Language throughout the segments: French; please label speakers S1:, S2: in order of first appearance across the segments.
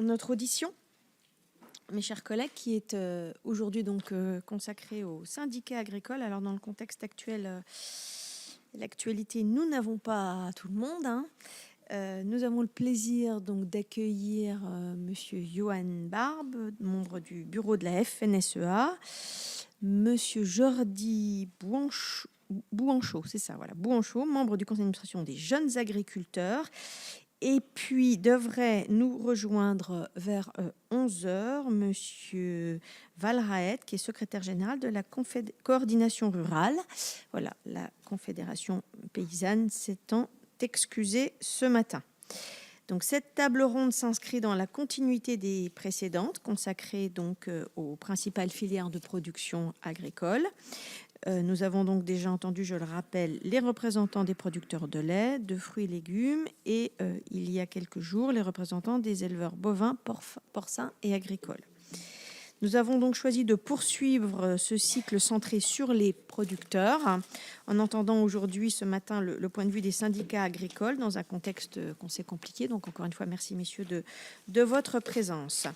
S1: notre audition, mes chers collègues, qui est aujourd'hui donc consacrée aux syndicats agricoles. Alors dans le contexte actuel, l'actualité, nous n'avons pas tout le monde. Nous avons le plaisir donc d'accueillir Monsieur Johan Barbe, membre du bureau de la FNSEA, Monsieur Jordi Bouanchot, c'est ça, voilà, Bouanchot, membre du conseil d'administration des jeunes agriculteurs. Et puis devrait nous rejoindre vers 11h, Monsieur Valraet, qui est secrétaire général de la coordination rurale. Voilà, la Confédération paysanne s'étant excusée ce matin. Donc cette table ronde s'inscrit dans la continuité des précédentes, consacrées donc aux principales filières de production agricole. Nous avons donc déjà entendu, je le rappelle, les représentants des producteurs de lait, de fruits et légumes et il y a quelques jours, les représentants des éleveurs bovins, porcins et agricoles. Nous avons donc choisi de poursuivre ce cycle centré sur les producteurs en entendant aujourd'hui, ce matin, le point de vue des syndicats agricoles dans un contexte qu'on sait compliqué. Donc encore une fois, merci messieurs de votre présence.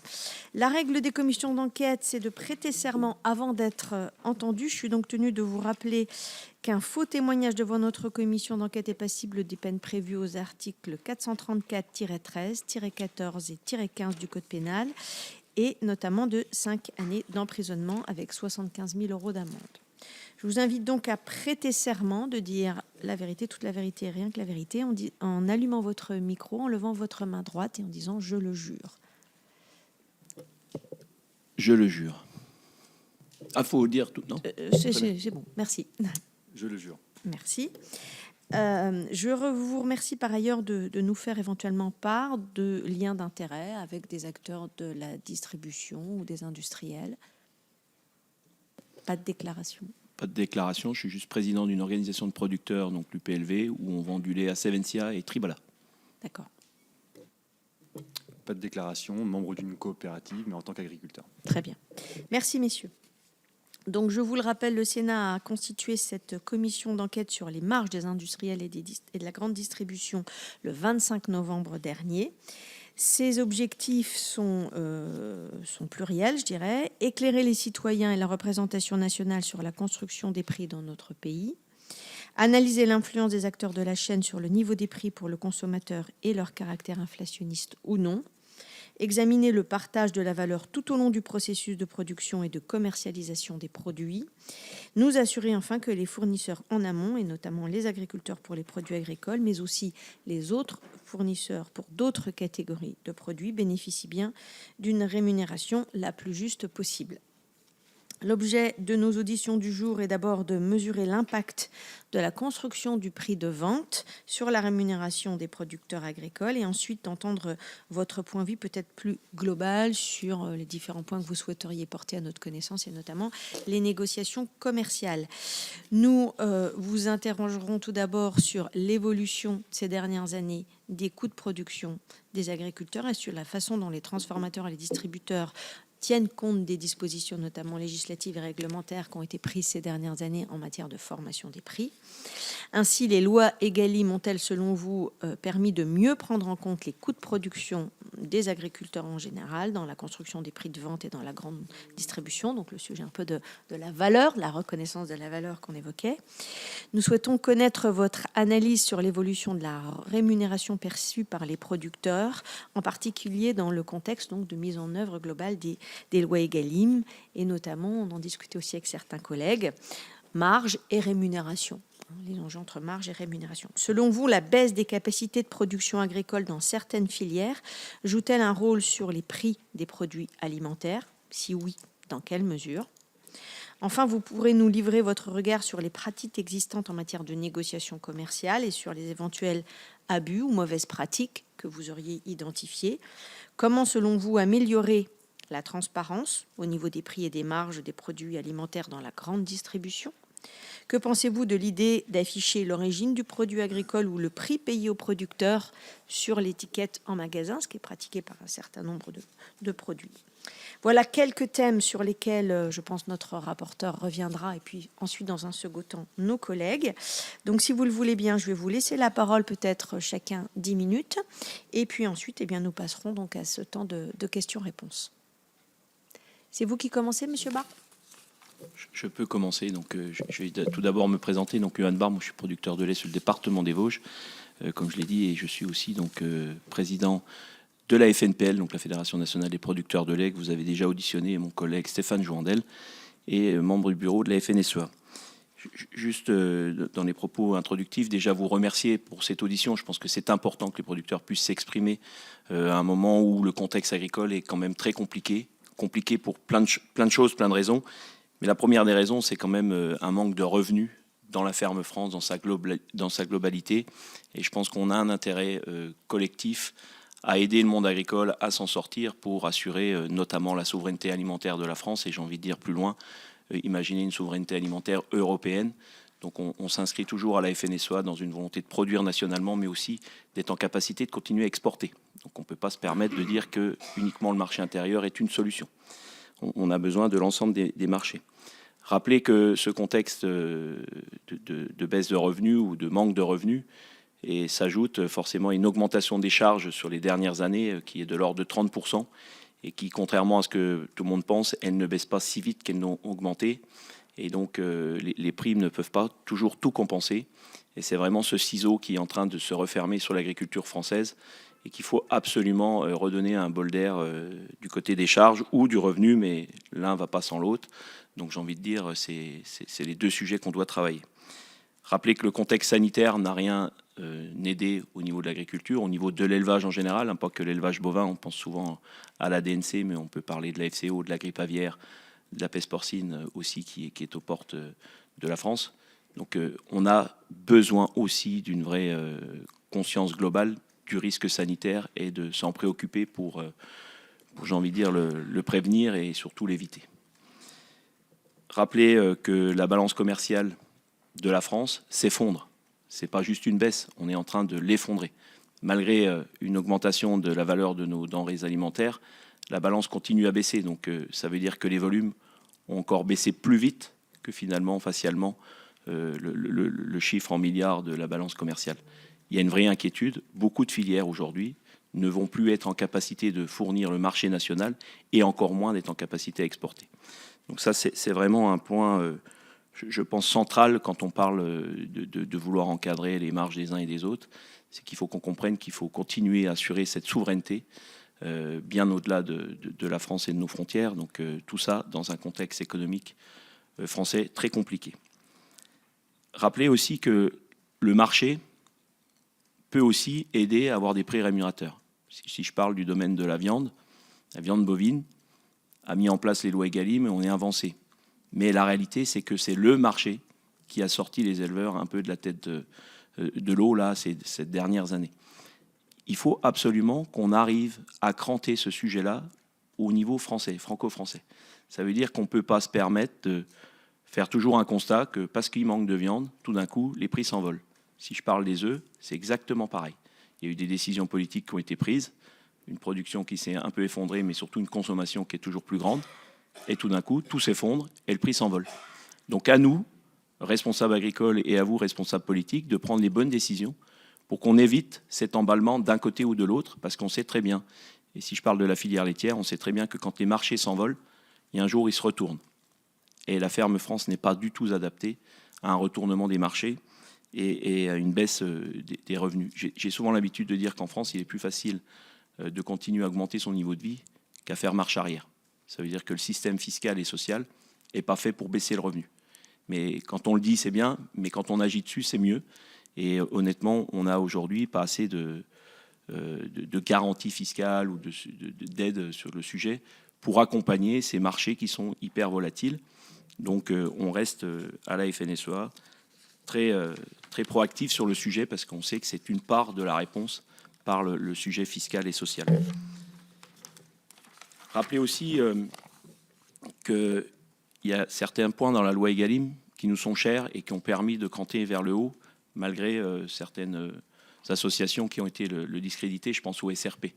S1: La règle des commissions d'enquête, c'est de prêter serment avant d'être entendu. Je suis donc tenue de vous rappeler qu'un faux témoignage devant notre commission d'enquête est passible des peines prévues aux articles 434-13, 14 et 15 du Code pénal, et notamment de 5 années d'emprisonnement avec 75 000 € d'amende. Je vous invite donc à prêter serment de dire la vérité, toute la vérité et rien que la vérité, en allumant votre micro, en levant votre main droite et en disant « je le jure ».
S2: Je le jure. Ah, faut dire tout, non ?
S1: C'est bon, merci.
S3: Je le jure.
S1: Merci. Je vous remercie par ailleurs de nous faire éventuellement part de liens d'intérêt avec des acteurs de la distribution ou des industriels. Pas de déclaration.
S2: Pas de déclaration, je suis juste président d'une organisation de producteurs, donc l'UPLV, où on vend du lait à Savencia et Tribala.
S1: D'accord.
S3: Pas de déclaration, membre d'une coopérative, mais en tant qu'agriculteur.
S1: Très bien. Merci, messieurs. Donc, je vous le rappelle, le Sénat a constitué cette commission d'enquête sur les marges des industriels et de la grande distribution le 25 novembre dernier. Ses objectifs sont pluriels, je dirais. Éclairer les citoyens et la représentation nationale sur la construction des prix dans notre pays. Analyser l'influence des acteurs de la chaîne sur le niveau des prix pour le consommateur et leur caractère inflationniste ou non. Examiner le partage de la valeur tout au long du processus de production et de commercialisation des produits. Nous assurer enfin que les fournisseurs en amont, et notamment les agriculteurs pour les produits agricoles, mais aussi les autres fournisseurs pour d'autres catégories de produits, bénéficient bien d'une rémunération la plus juste possible. L'objet de nos auditions du jour est d'abord de mesurer l'impact de la construction du prix de vente sur la rémunération des producteurs agricoles et ensuite d'entendre votre point de vue peut-être plus global sur les différents points que vous souhaiteriez porter à notre connaissance et notamment les négociations commerciales. Nous vous interrogerons tout d'abord sur l'évolution ces dernières années des coûts de production des agriculteurs et sur la façon dont les transformateurs et les distributeurs tiennent compte des dispositions notamment législatives et réglementaires qui ont été prises ces dernières années en matière de formation des prix. Ainsi, les lois Egalim ont-elles, selon vous, permis de mieux prendre en compte les coûts de production des agriculteurs en général dans la construction des prix de vente et dans la grande distribution, donc le sujet un peu de la valeur, la reconnaissance de la valeur qu'on évoquait. Nous souhaitons connaître votre analyse sur l'évolution de la rémunération perçue par les producteurs, en particulier dans le contexte donc, de mise en œuvre globale des lois Egalim, et notamment, on en discutait aussi avec certains collègues, marge et rémunération, les enjeux entre marge et rémunération. Selon vous, la baisse des capacités de production agricole dans certaines filières joue-t-elle un rôle sur les prix des produits alimentaires ? Si oui, dans quelle mesure ? Enfin, vous pourrez nous livrer votre regard sur les pratiques existantes en matière de négociation commerciale et sur les éventuels abus ou mauvaises pratiques que vous auriez identifiées. Comment, selon vous, améliorer la transparence au niveau des prix et des marges des produits alimentaires dans la grande distribution ? Que pensez-vous de l'idée d'afficher l'origine du produit agricole ou le prix payé au producteur sur l'étiquette en magasin, ce qui est pratiqué par un certain nombre de produits? Voilà quelques thèmes sur lesquels je pense notre rapporteur reviendra, et puis ensuite dans un second temps nos collègues. Donc si vous le voulez bien, je vais vous laisser la parole, peut-être chacun 10 minutes, et puis ensuite nous passerons donc à ce temps de questions-réponses. C'est vous qui commencez, Monsieur Barre?
S2: Je peux commencer. Donc, je vais tout d'abord me présenter. Donc, Johan Barre, moi, je suis producteur de lait sur le département des Vosges, comme je l'ai dit, et je suis aussi donc président de la FNPL, donc la Fédération nationale des producteurs de lait, que vous avez déjà auditionné, mon collègue Stéphane Jouandel, et membre du bureau de la FNSEA. Juste dans les propos introductifs, déjà vous remercier pour cette audition. Je pense que c'est important que les producteurs puissent s'exprimer à un moment où le contexte agricole est quand même très compliqué pour plein de choses, plein de raisons. Mais la première des raisons, c'est quand même un manque de revenus dans la ferme France, dans sa globalité. Et je pense qu'on a un intérêt collectif à aider le monde agricole à s'en sortir pour assurer notamment la souveraineté alimentaire de la France. Et j'ai envie de dire plus loin, imaginer une souveraineté alimentaire européenne. Donc on s'inscrit toujours à la FNSEA dans une volonté de produire nationalement, mais aussi d'être en capacité de continuer à exporter. Donc on ne peut pas se permettre de dire que uniquement le marché intérieur est une solution. On a besoin de l'ensemble des marchés. Rappelez que ce contexte de baisse de revenus ou de manque de revenus, et s'ajoute forcément une augmentation des charges sur les dernières années qui est de l'ordre de 30%, et qui, contrairement à ce que tout le monde pense, elles ne baissent pas si vite qu'elles n'ont augmenté. Et donc les primes ne peuvent pas toujours tout compenser. Et c'est vraiment ce ciseau qui est en train de se refermer sur l'agriculture française, et qu'il faut absolument redonner un bol d'air du côté des charges ou du revenu, mais l'un ne va pas sans l'autre. Donc j'ai envie de dire, c'est les deux sujets qu'on doit travailler. Rappelez que le contexte sanitaire n'a rien aidé au niveau de l'agriculture, au niveau de l'élevage en général, pas que l'élevage bovin, on pense souvent à la DNC, mais on peut parler de la FCO, de la grippe aviaire, de la peste porcine aussi qui est aux portes de la France. Donc on a besoin aussi d'une vraie conscience globale du risque sanitaire et de s'en préoccuper pour j'ai envie de dire, le prévenir et surtout l'éviter. Rappelez que la balance commerciale de la France s'effondre. Ce n'est pas juste une baisse, on est en train de l'effondrer. Malgré une augmentation de la valeur de nos denrées alimentaires, la balance continue à baisser. Donc ça veut dire que les volumes ont encore baissé plus vite que finalement, facialement, le chiffre en milliards de la balance commerciale. Il y a une vraie inquiétude. Beaucoup de filières aujourd'hui ne vont plus être en capacité de fournir le marché national et encore moins d'être en capacité à exporter. Donc ça, c'est vraiment un point, je pense, central quand on parle de vouloir encadrer les marges des uns et des autres. C'est qu'il faut qu'on comprenne qu'il faut continuer à assurer cette souveraineté bien au-delà de la France et de nos frontières. Donc tout ça dans un contexte économique français très compliqué. Rappelez aussi que le marché peut aussi aider à avoir des prix rémunérateurs. Si je parle du domaine de la viande bovine a mis en place les lois Egalim et on est avancé. Mais la réalité, c'est que c'est le marché qui a sorti les éleveurs un peu de la tête de l'eau là, ces dernières années. Il faut absolument qu'on arrive à cranter ce sujet-là au niveau français, franco-français. Ça veut dire qu'on ne peut pas se permettre de faire toujours un constat que parce qu'il manque de viande, tout d'un coup, les prix s'envolent. Si je parle des œufs, c'est exactement pareil. Il y a eu des décisions politiques qui ont été prises, une production qui s'est un peu effondrée, mais surtout une consommation qui est toujours plus grande. Et tout d'un coup, tout s'effondre et le prix s'envole. Donc à nous, responsables agricoles, et à vous, responsables politiques, de prendre les bonnes décisions pour qu'on évite cet emballement d'un côté ou de l'autre, parce qu'on sait très bien, et si je parle de la filière laitière, on sait très bien que quand les marchés s'envolent, il y a un jour, ils se retournent. Et la ferme France n'est pas du tout adaptée à un retournement des marchés et à une baisse des revenus. J'ai souvent l'habitude de dire qu'en France, il est plus facile de continuer à augmenter son niveau de vie qu'à faire marche arrière. Ça veut dire que le système fiscal et social n'est pas fait pour baisser le revenu. Mais quand on le dit, c'est bien, mais quand on agit dessus, c'est mieux. Et honnêtement, on n'a aujourd'hui pas assez de garanties fiscales ou d'aide sur le sujet pour accompagner ces marchés qui sont hyper volatiles. Donc on reste à la FNSEA très proactif sur le sujet parce qu'on sait que c'est une part de la réponse par le sujet fiscal et social. Rappelez aussi qu'il y a certains points dans la loi Egalim qui nous sont chers et qui ont permis de cranter vers le haut, malgré certaines associations qui ont été le discréditées, je pense au SRP.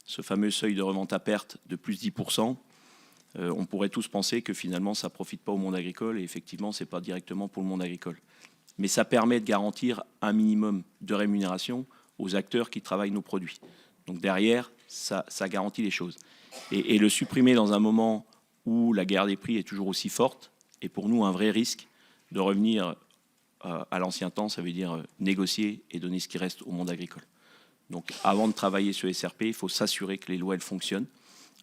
S2: Ce fameux seuil de revente à perte de plus 10%, on pourrait tous penser que finalement ça ne profite pas au monde agricole, et effectivement ce n'est pas directement pour le monde agricole. Mais ça permet de garantir un minimum de rémunération aux acteurs qui travaillent nos produits. Donc derrière, ça garantit les choses. Et le supprimer dans un moment où la guerre des prix est toujours aussi forte, est pour nous un vrai risque de revenir à l'ancien temps, ça veut dire négocier et donner ce qui reste au monde agricole. Donc avant de travailler sur SRP, il faut s'assurer que les lois elles fonctionnent.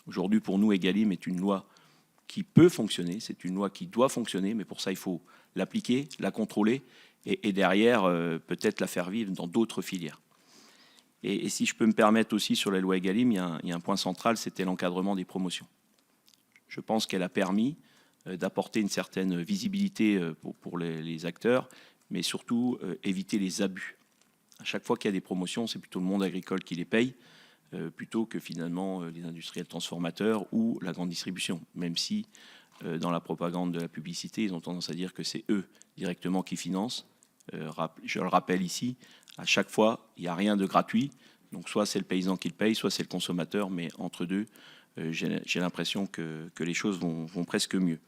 S2: Aujourd'hui, pour nous, Egalim est une loi qui peut fonctionner, c'est une loi qui doit fonctionner, mais pour ça, il faut l'appliquer, la contrôler, et derrière, peut-être la faire vivre dans d'autres filières. Et si je peux me permettre aussi sur la loi Egalim, il y a un point central, c'était l'encadrement des promotions. Je pense qu'elle a permis d'apporter une certaine visibilité pour les acteurs, mais surtout éviter les abus. À chaque fois qu'il y a des promotions, c'est plutôt le monde agricole qui les paye, plutôt que finalement les industriels transformateurs ou la grande distribution, même si dans la propagande de la publicité, ils ont tendance à dire que c'est eux directement qui financent. Je le rappelle ici, à chaque fois, il n'y a rien de gratuit. Donc soit c'est le paysan qui le paye, soit c'est le consommateur, mais entre deux, j'ai l'impression que les choses vont presque mieux.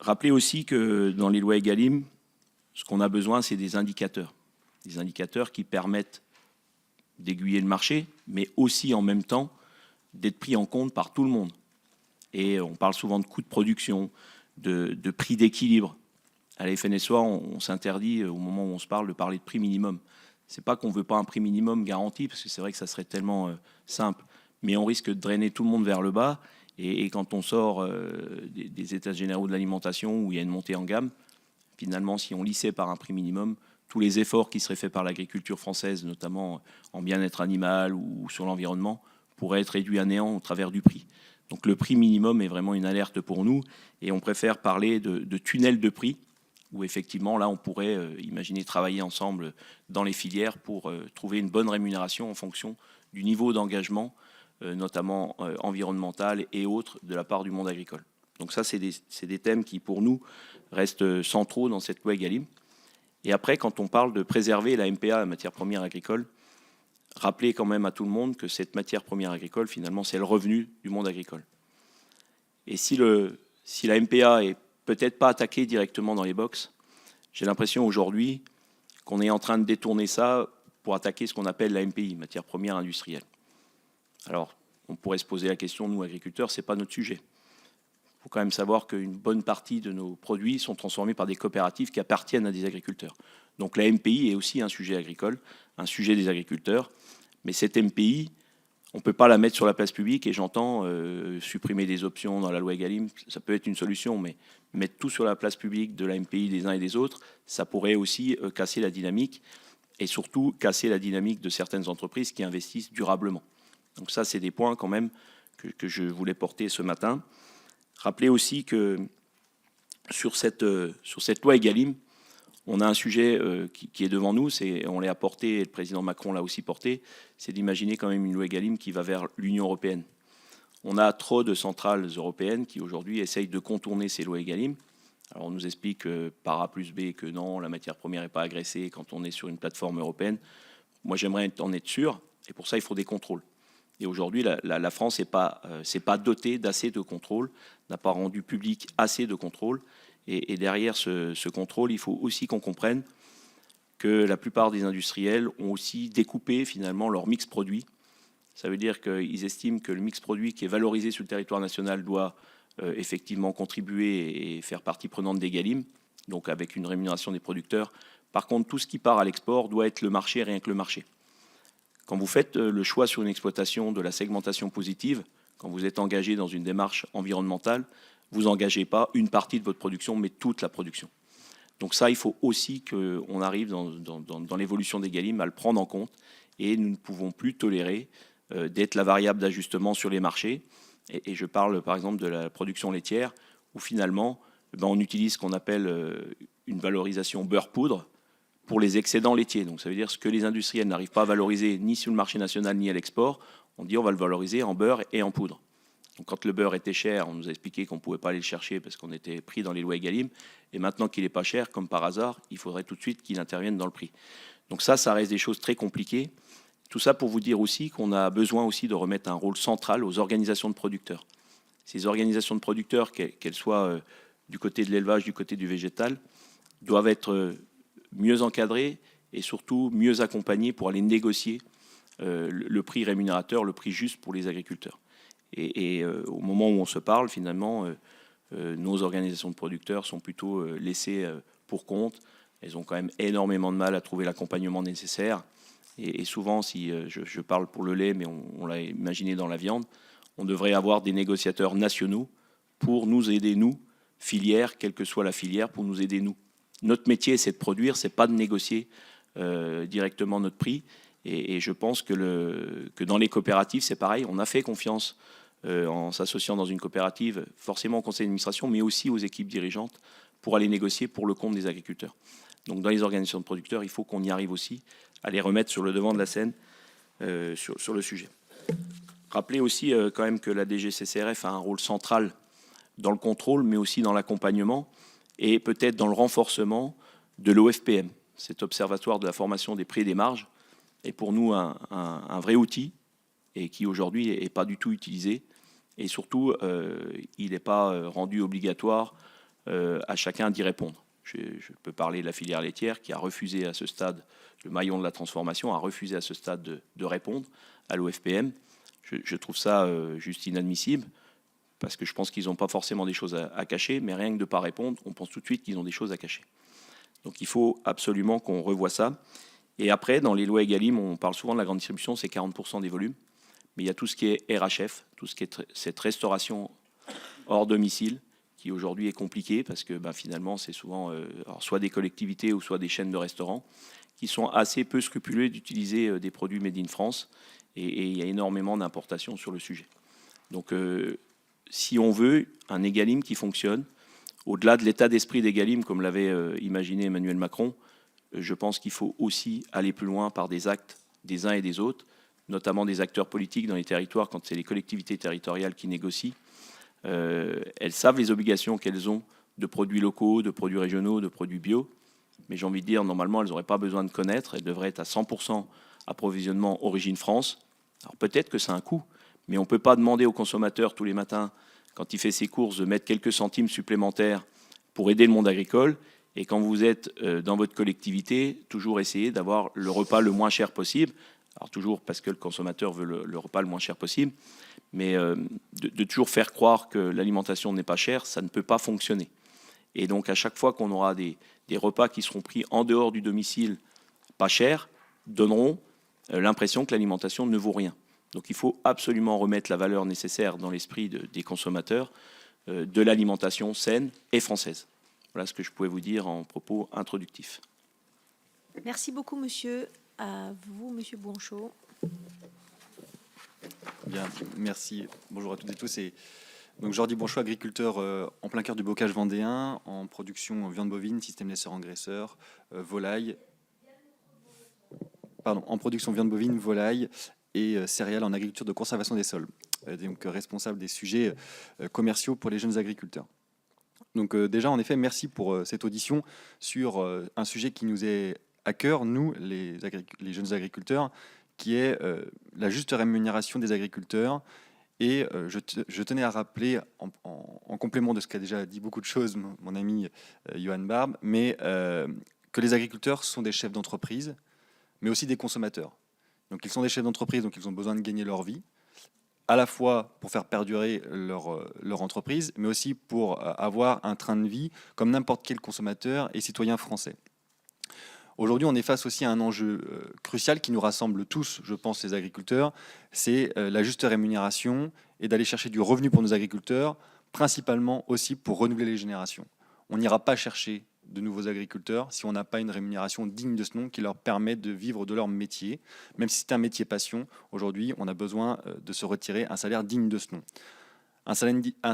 S2: Rappelez aussi que dans les lois Egalim, ce qu'on a besoin, c'est des indicateurs. Des indicateurs qui permettent d'aiguiller le marché, mais aussi en même temps d'être pris en compte par tout le monde. Et on parle souvent de coûts de production, de prix d'équilibre. À la FNSEA, on s'interdit, au moment où on se parle, de parler de prix minimum. Ce n'est pas qu'on ne veut pas un prix minimum garanti, parce que c'est vrai que ça serait tellement simple, mais on risque de drainer tout le monde vers le bas. Et quand on sort des états généraux de l'alimentation, où il y a une montée en gamme, finalement, si on lissait par un prix minimum, tous les efforts qui seraient faits par l'agriculture française, notamment en bien-être animal ou sur l'environnement, pourraient être réduits à néant au travers du prix. Donc le prix minimum est vraiment une alerte pour nous, et on préfère parler de tunnel de prix, où effectivement, là, on pourrait imaginer travailler ensemble dans les filières pour trouver une bonne rémunération en fonction du niveau d'engagement, notamment environnemental et autres, de la part du monde agricole. Donc ça, c'est des thèmes qui, pour nous, restent centraux dans cette loi Egalim. Et après, quand on parle de préserver la MPA, la matière première agricole, rappelez quand même à tout le monde que cette matière première agricole, finalement, c'est le revenu du monde agricole. Et si la MPA est peut-être pas attaquée directement dans les box, j'ai l'impression aujourd'hui qu'on est en train de détourner ça pour attaquer ce qu'on appelle la MPI, matière première industrielle. Alors, on pourrait se poser la question, nous, agriculteurs, ce n'est pas notre sujet. Il faut quand même savoir qu'une bonne partie de nos produits sont transformés par des coopératives qui appartiennent à des agriculteurs. Donc la MPI est aussi un sujet agricole, un sujet des agriculteurs. Mais cette MPI, on ne peut pas la mettre sur la place publique, et j'entends supprimer des options dans la loi Egalim, ça peut être une solution, mais mettre tout sur la place publique de la MPI des uns et des autres, ça pourrait aussi casser la dynamique, et surtout casser la dynamique de certaines entreprises qui investissent durablement. Donc ça, c'est des points quand même que je voulais porter ce matin. Rappelez aussi que sur cette loi Egalim, on a un sujet qui est devant nous, on l'a porté, et le président Macron l'a aussi porté, c'est d'imaginer quand même une loi Egalim qui va vers l'Union européenne. On a trop de centrales européennes qui aujourd'hui essayent de contourner ces lois Egalim. Alors on nous explique par A plus B que non, la matière première n'est pas agressée quand on est sur une plateforme européenne. Moi j'aimerais en être sûr, et pour ça il faut des contrôles. Et aujourd'hui, la France n'est pas dotée d'assez de contrôles, n'a pas rendu public assez de contrôles. Et derrière ce contrôle, il faut aussi qu'on comprenne que la plupart des industriels ont aussi découpé finalement leur mix produit. Ça veut dire qu'ils estiment que le mix produit qui est valorisé sur le territoire national doit effectivement contribuer et faire partie prenante d'Egalim, donc avec une rémunération des producteurs. Par contre, tout ce qui part à l'export doit être le marché, rien que le marché. Quand vous faites le choix sur une exploitation de la segmentation positive, quand vous êtes engagé dans une démarche environnementale, vous n'engagez pas une partie de votre production, mais toute la production. Donc ça, il faut aussi qu'on arrive dans l'évolution d'Egalim à le prendre en compte, et nous ne pouvons plus tolérer d'être la variable d'ajustement sur les marchés. Et je parle par exemple de la production laitière, où finalement, on utilise ce qu'on appelle une valorisation beurre-poudre, pour les excédents laitiers. Donc ça veut dire ce que les industriels n'arrivent pas à valoriser ni sur le marché national ni à l'export, on dit on va le valoriser en beurre et en poudre. Donc, quand le beurre était cher, on nous a expliqué qu'on ne pouvait pas aller le chercher parce qu'on était pris dans les lois Egalim. Et maintenant qu'il n'est pas cher, comme par hasard, il faudrait tout de suite qu'il intervienne dans le prix. Donc ça reste des choses très compliquées. Tout ça pour vous dire aussi qu'on a besoin aussi de remettre un rôle central aux organisations de producteurs. Ces organisations de producteurs, qu'elles soient du côté de l'élevage, du côté du végétal, doivent être mieux encadrées et surtout mieux accompagnées pour aller négocier le prix rémunérateur, le prix juste pour les agriculteurs. Et au moment où on se parle, finalement, nos organisations de producteurs sont plutôt laissées pour compte. Elles ont quand même énormément de mal à trouver l'accompagnement nécessaire. Et souvent, si je parle pour le lait, mais on l'a imaginé dans la viande, on devrait avoir des négociateurs nationaux pour nous aider, nous, filière, quelle que soit la filière, pour nous aider, nous. Notre métier, c'est de produire, c'est pas de négocier directement notre prix. Et je pense que dans les coopératives, c'est pareil. On a fait confiance en s'associant dans une coopérative, forcément au conseil d'administration, mais aussi aux équipes dirigeantes pour aller négocier pour le compte des agriculteurs. Donc dans les organisations de producteurs, il faut qu'on y arrive aussi à les remettre sur le devant de la scène sur le sujet. Rappelez aussi quand même que la DGCCRF a un rôle central dans le contrôle, mais aussi dans l'accompagnement et peut-être dans le renforcement de l'OFPM, cet observatoire de la formation des prix et des marges, est pour nous un vrai outil et qui aujourd'hui n'est pas du tout utilisé. Et surtout, il n'est pas rendu obligatoire à chacun d'y répondre. Je peux parler de la filière laitière qui a refusé à ce stade, le maillon de la transformation a refusé à ce stade de répondre à l'OFPM. Je trouve ça juste inadmissible parce que je pense qu'ils n'ont pas forcément des choses à cacher, mais rien que de ne pas répondre, on pense tout de suite qu'ils ont des choses à cacher. Donc il faut absolument qu'on revoie ça. Et après, dans les lois Egalim, on parle souvent de la grande distribution, c'est 40% des volumes. Mais il y a tout ce qui est RHF, tout ce qui est cette restauration hors domicile, qui aujourd'hui est compliquée parce que finalement, c'est souvent soit des collectivités ou soit des chaînes de restaurants qui sont assez peu scrupuleux d'utiliser des produits made in France. Et il y a énormément d'importations sur le sujet. Donc, si on veut un Egalim qui fonctionne, au-delà de l'état d'esprit d'Egalim, comme l'avait imaginé Emmanuel Macron, je pense qu'il faut aussi aller plus loin par des actes des uns et des autres, notamment des acteurs politiques dans les territoires, quand c'est les collectivités territoriales qui négocient. Elles savent les obligations qu'elles ont de produits locaux, de produits régionaux, de produits bio. Mais j'ai envie de dire, normalement, elles n'auraient pas besoin de connaître. Elles devraient être à 100% approvisionnement origine France. Alors peut-être que c'est un coût, mais on ne peut pas demander au consommateur tous les matins, quand il fait ses courses, de mettre quelques centimes supplémentaires pour aider le monde agricole. Et quand vous êtes dans votre collectivité, toujours essayer d'avoir le repas le moins cher possible. Alors toujours parce que le consommateur veut le repas le moins cher possible. Mais de toujours faire croire que l'alimentation n'est pas chère, ça ne peut pas fonctionner. Et donc à chaque fois qu'on aura des repas qui seront pris en dehors du domicile pas chers, donneront l'impression que l'alimentation ne vaut rien. Donc il faut absolument remettre la valeur nécessaire dans l'esprit des consommateurs de l'alimentation saine et française. Voilà ce que je pouvais vous dire en propos introductifs.
S1: Merci beaucoup, monsieur. À vous, monsieur Bouanchot.
S3: Bien, merci. Bonjour à toutes et tous. Donc Jordi Bouanchot, agriculteur en plein cœur du bocage vendéen, en production viande bovine, système laisseur-engraisseur, volaille. En production viande bovine, volaille et céréales en agriculture de conservation des sols. Donc responsable des sujets commerciaux pour les jeunes agriculteurs. Donc déjà, en effet, merci pour cette audition sur un sujet qui nous est à cœur, nous, les jeunes agriculteurs, qui est la juste rémunération des agriculteurs. Et je tenais à rappeler, en complément de ce qu'a déjà dit beaucoup de choses mon ami Johan Barbe, mais que les agriculteurs sont des chefs d'entreprise, mais aussi des consommateurs. Donc ils sont des chefs d'entreprise, donc ils ont besoin de gagner leur vie, à la fois pour faire perdurer leur entreprise, mais aussi pour avoir un train de vie comme n'importe quel consommateur et citoyen français. Aujourd'hui, on est face aussi à un enjeu crucial qui nous rassemble tous, je pense, les agriculteurs, c'est la juste rémunération et d'aller chercher du revenu pour nos agriculteurs, principalement aussi pour renouveler les générations. On n'ira pas chercher de nouveaux agriculteurs si on n'a pas une rémunération digne de ce nom qui leur permet de vivre de leur métier. Même si c'est un métier passion, aujourd'hui, on a besoin de se retirer un salaire digne de ce nom. Un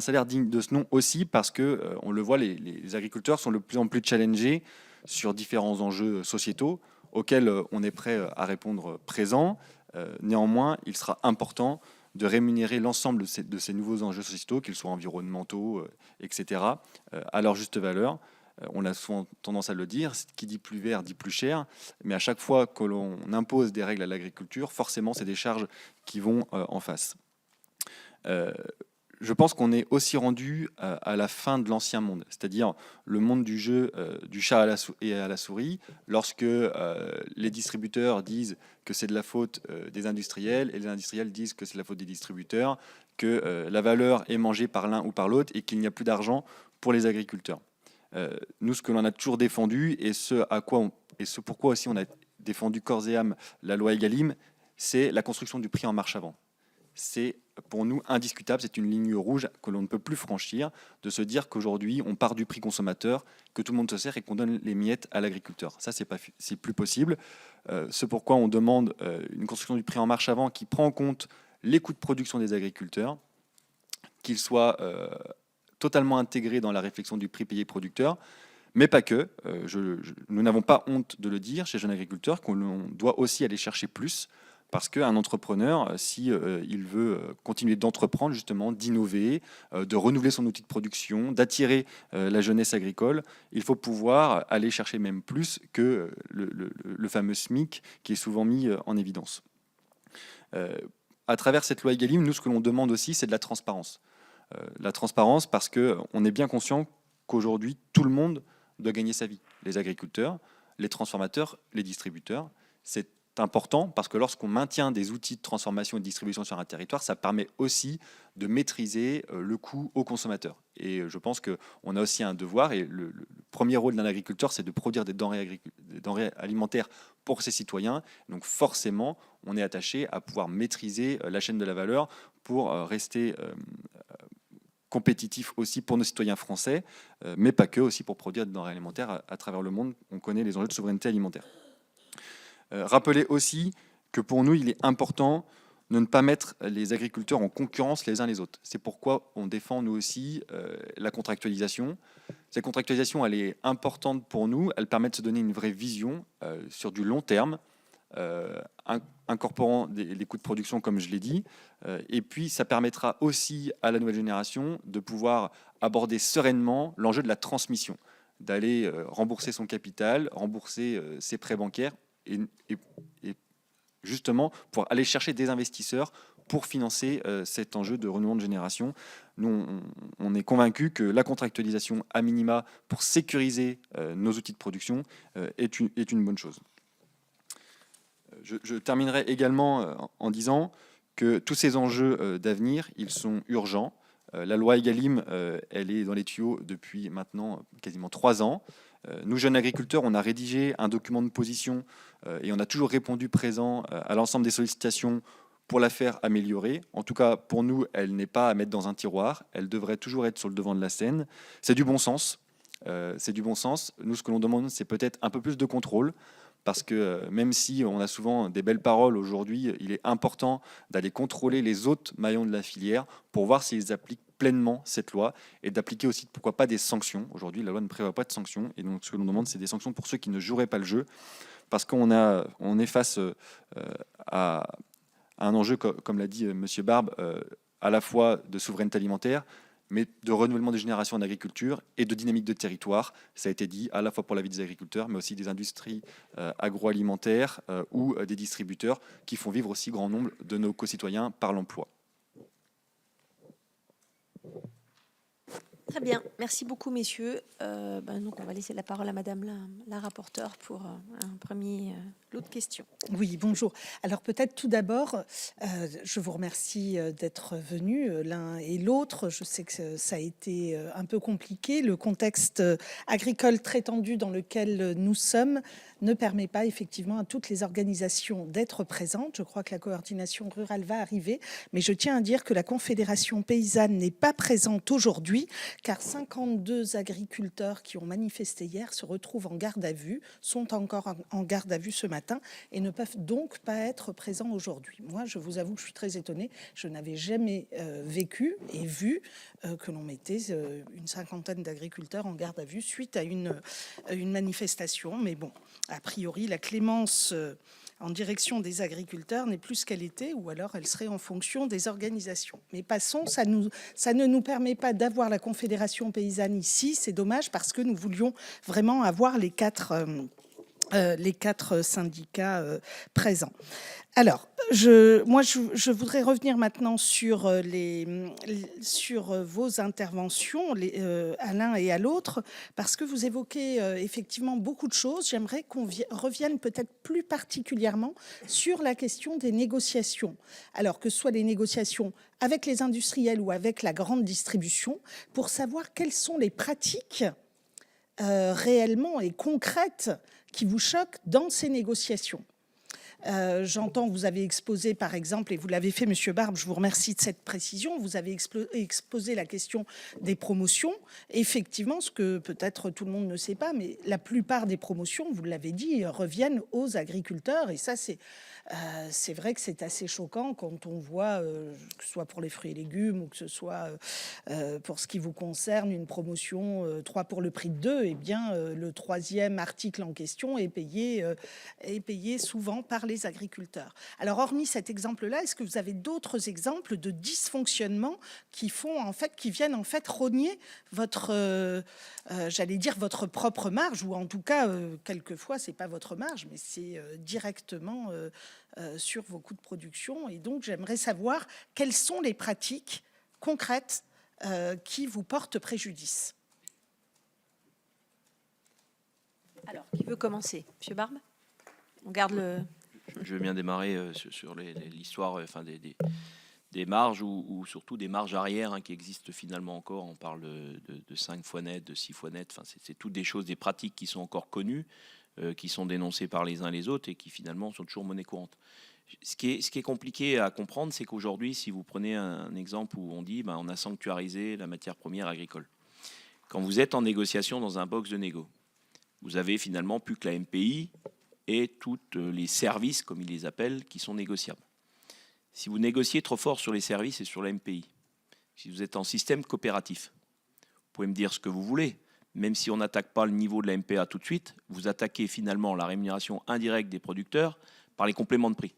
S3: salaire digne de ce nom aussi parce que, on le voit, les agriculteurs sont de plus en plus challengés sur différents enjeux sociétaux auxquels on est prêt à répondre présent. Néanmoins, il sera important de rémunérer l'ensemble de ces nouveaux enjeux sociétaux, qu'ils soient environnementaux, etc., à leur juste valeur. On a souvent tendance à le dire, qui dit plus vert dit plus cher, mais à chaque fois que l'on impose des règles à l'agriculture, forcément, c'est des charges qui vont en face. Je pense qu'on est aussi rendu à la fin de l'ancien monde, c'est-à-dire le monde du jeu du chat et à la souris, lorsque les distributeurs disent que c'est de la faute des industriels et les industriels disent que c'est de la faute des distributeurs, que la valeur est mangée par l'un ou par l'autre et qu'il n'y a plus d'argent pour les agriculteurs. Nous, ce que l'on a toujours défendu et ce pourquoi aussi on a défendu corps et âme la loi Egalim, c'est la construction du prix en marche avant. C'est pour nous indiscutable, c'est une ligne rouge que l'on ne peut plus franchir, de se dire qu'aujourd'hui on part du prix consommateur, que tout le monde se sert et qu'on donne les miettes à l'agriculteur. Ça, c'est plus possible. C'est pourquoi on demande une construction du prix en marche avant qui prend en compte les coûts de production des agriculteurs, qu'ils soient totalement intégrés dans la réflexion du prix payé producteur, mais pas que. Nous n'avons pas honte de le dire chez Jeunes Agriculteurs, qu'on doit aussi aller chercher plus, parce qu'un entrepreneur, si il veut continuer d'entreprendre, justement, d'innover, de renouveler son outil de production, d'attirer la jeunesse agricole, il faut pouvoir aller chercher même plus que le fameux SMIC qui est souvent mis en évidence. À travers cette loi Egalim, nous, ce que l'on demande aussi, c'est de la transparence. La transparence parce qu'on est bien conscient qu'aujourd'hui, tout le monde doit gagner sa vie. Les agriculteurs, les transformateurs, les distributeurs. C'est important parce que lorsqu'on maintient des outils de transformation et de distribution sur un territoire, ça permet aussi de maîtriser le coût aux consommateurs. Et je pense qu'on a aussi un devoir, et le premier rôle d'un agriculteur, c'est de produire des denrées alimentaires pour ses citoyens. Donc forcément, on est attaché à pouvoir maîtriser la chaîne de la valeur pour rester compétitif aussi pour nos citoyens français, mais pas que, aussi pour produire des denrées alimentaires à travers le monde. On connaît les enjeux de souveraineté alimentaire. Rappelez aussi que pour nous, il est important de ne pas mettre les agriculteurs en concurrence les uns les autres. C'est pourquoi on défend, nous aussi, la contractualisation. Cette contractualisation, elle est importante pour nous. Elle permet de se donner une vraie vision sur du long terme, incorporant les coûts de production, comme je l'ai dit. Et puis, ça permettra aussi à la nouvelle génération de pouvoir aborder sereinement l'enjeu de la transmission, d'aller rembourser son capital, rembourser ses prêts bancaires, et justement pour aller chercher des investisseurs pour financer cet enjeu de renouvellement de génération. Nous, on est convaincus que la contractualisation à minima pour sécuriser nos outils de production est une bonne chose. Je terminerai également en disant que tous ces enjeux d'avenir, ils sont urgents. La loi Egalim, elle est dans les tuyaux depuis maintenant quasiment 3 ans. Nous, jeunes agriculteurs, on a rédigé un document de position et on a toujours répondu présent à l'ensemble des sollicitations pour la faire améliorer. En tout cas, pour nous, elle n'est pas à mettre dans un tiroir. Elle devrait toujours être sur le devant de la scène. C'est du bon sens. C'est du bon sens. Nous, ce que l'on demande, c'est peut-être un peu plus de contrôle. Parce que même si on a souvent des belles paroles aujourd'hui, il est important d'aller contrôler les autres maillons de la filière pour voir s'ils appliquent pleinement cette loi et d'appliquer aussi, pourquoi pas, des sanctions. Aujourd'hui, la loi ne prévoit pas de sanctions. Et donc, ce que l'on demande, c'est des sanctions pour ceux qui ne joueraient pas le jeu. Parce qu'on est face à un enjeu, comme l'a dit M. Barbe, à la fois de souveraineté alimentaire, mais de renouvellement des générations en agriculture et de dynamique de territoire. Ça a été dit à la fois pour la vie des agriculteurs, mais aussi des industries agroalimentaires ou des distributeurs qui font vivre aussi grand nombre de nos concitoyens par l'emploi.
S1: Très bien, merci beaucoup messieurs. Donc on va laisser la parole à Madame la rapporteure pour un premier lot de questions.
S4: Oui, bonjour. Alors peut-être tout d'abord, je vous remercie d'être venus l'un et l'autre. Je sais que ça a été un peu compliqué. Le contexte agricole très tendu dans lequel nous sommes ne permet pas effectivement à toutes les organisations d'être présentes. Je crois que la coordination rurale va arriver, mais je tiens à dire que la Confédération paysanne n'est pas présente aujourd'hui, car 52 agriculteurs qui ont manifesté hier se retrouvent en garde à vue, sont encore en garde à vue ce matin et ne peuvent donc pas être présents aujourd'hui. Moi, je vous avoue que je suis très étonnée. Je n'avais jamais vécu et vu que l'on mettait une cinquantaine d'agriculteurs en garde à vue suite à une manifestation. Mais bon, a priori, la clémence en direction des agriculteurs n'est plus ce qu'elle était, ou alors elle serait en fonction des organisations. Mais passons, ça ne nous permet pas d'avoir la Confédération paysanne ici. C'est dommage parce que nous voulions vraiment avoir les quatre syndicats présents. Alors, je voudrais revenir maintenant sur vos interventions, à l'un et à l'autre, parce que vous évoquez effectivement beaucoup de choses. J'aimerais qu'on revienne peut-être plus particulièrement sur la question des négociations. Alors, que ce soit les négociations avec les industriels ou avec la grande distribution, pour savoir quelles sont les pratiques réellement et concrètes qui vous choquent dans ces négociations. J'entends, vous avez exposé par exemple, et vous l'avez fait Monsieur Barbe, je vous remercie de cette précision, vous avez exposé la question des promotions. Effectivement, ce que peut-être tout le monde ne sait pas, mais la plupart des promotions, vous l'avez dit, reviennent aux agriculteurs, et ça c'est vrai que c'est assez choquant quand on voit, que ce soit pour les fruits et légumes ou que ce soit pour ce qui vous concerne, une promotion 3 pour le prix de 2, eh bien le troisième article en question est payé souvent par les agriculteurs. Alors hormis cet exemple-là, est-ce que vous avez d'autres exemples de dysfonctionnements qui viennent en fait rogner votre, j'allais dire votre propre marge, ou en tout cas quelquefois c'est pas votre marge, mais c'est directement sur vos coûts de production. Et donc j'aimerais savoir quelles sont les pratiques concrètes qui vous portent préjudice.
S1: Alors, qui veut commencer? Monsieur Barbe? On garde le...
S2: Je veux bien démarrer sur l'histoire des marges ou surtout des marges arrière qui existent finalement encore. On parle de 5 fois net, de 6 fois net. Enfin, c'est toutes des choses, des pratiques qui sont encore connues, qui sont dénoncées par les uns et les autres et qui finalement sont toujours monnaie courante. Ce qui est compliqué à comprendre, c'est qu'aujourd'hui, si vous prenez un exemple où on dit on a sanctuarisé la matière première agricole. Quand vous êtes en négociation dans un box de négo, vous avez finalement plus que la MPI et tous les services, comme ils les appellent, qui sont négociables. Si vous négociez trop fort sur les services et sur la MPI, si vous êtes en système coopératif, vous pouvez me dire ce que vous voulez, même si on n'attaque pas le niveau de la MPA tout de suite, vous attaquez finalement la rémunération indirecte des producteurs par les compléments de prix.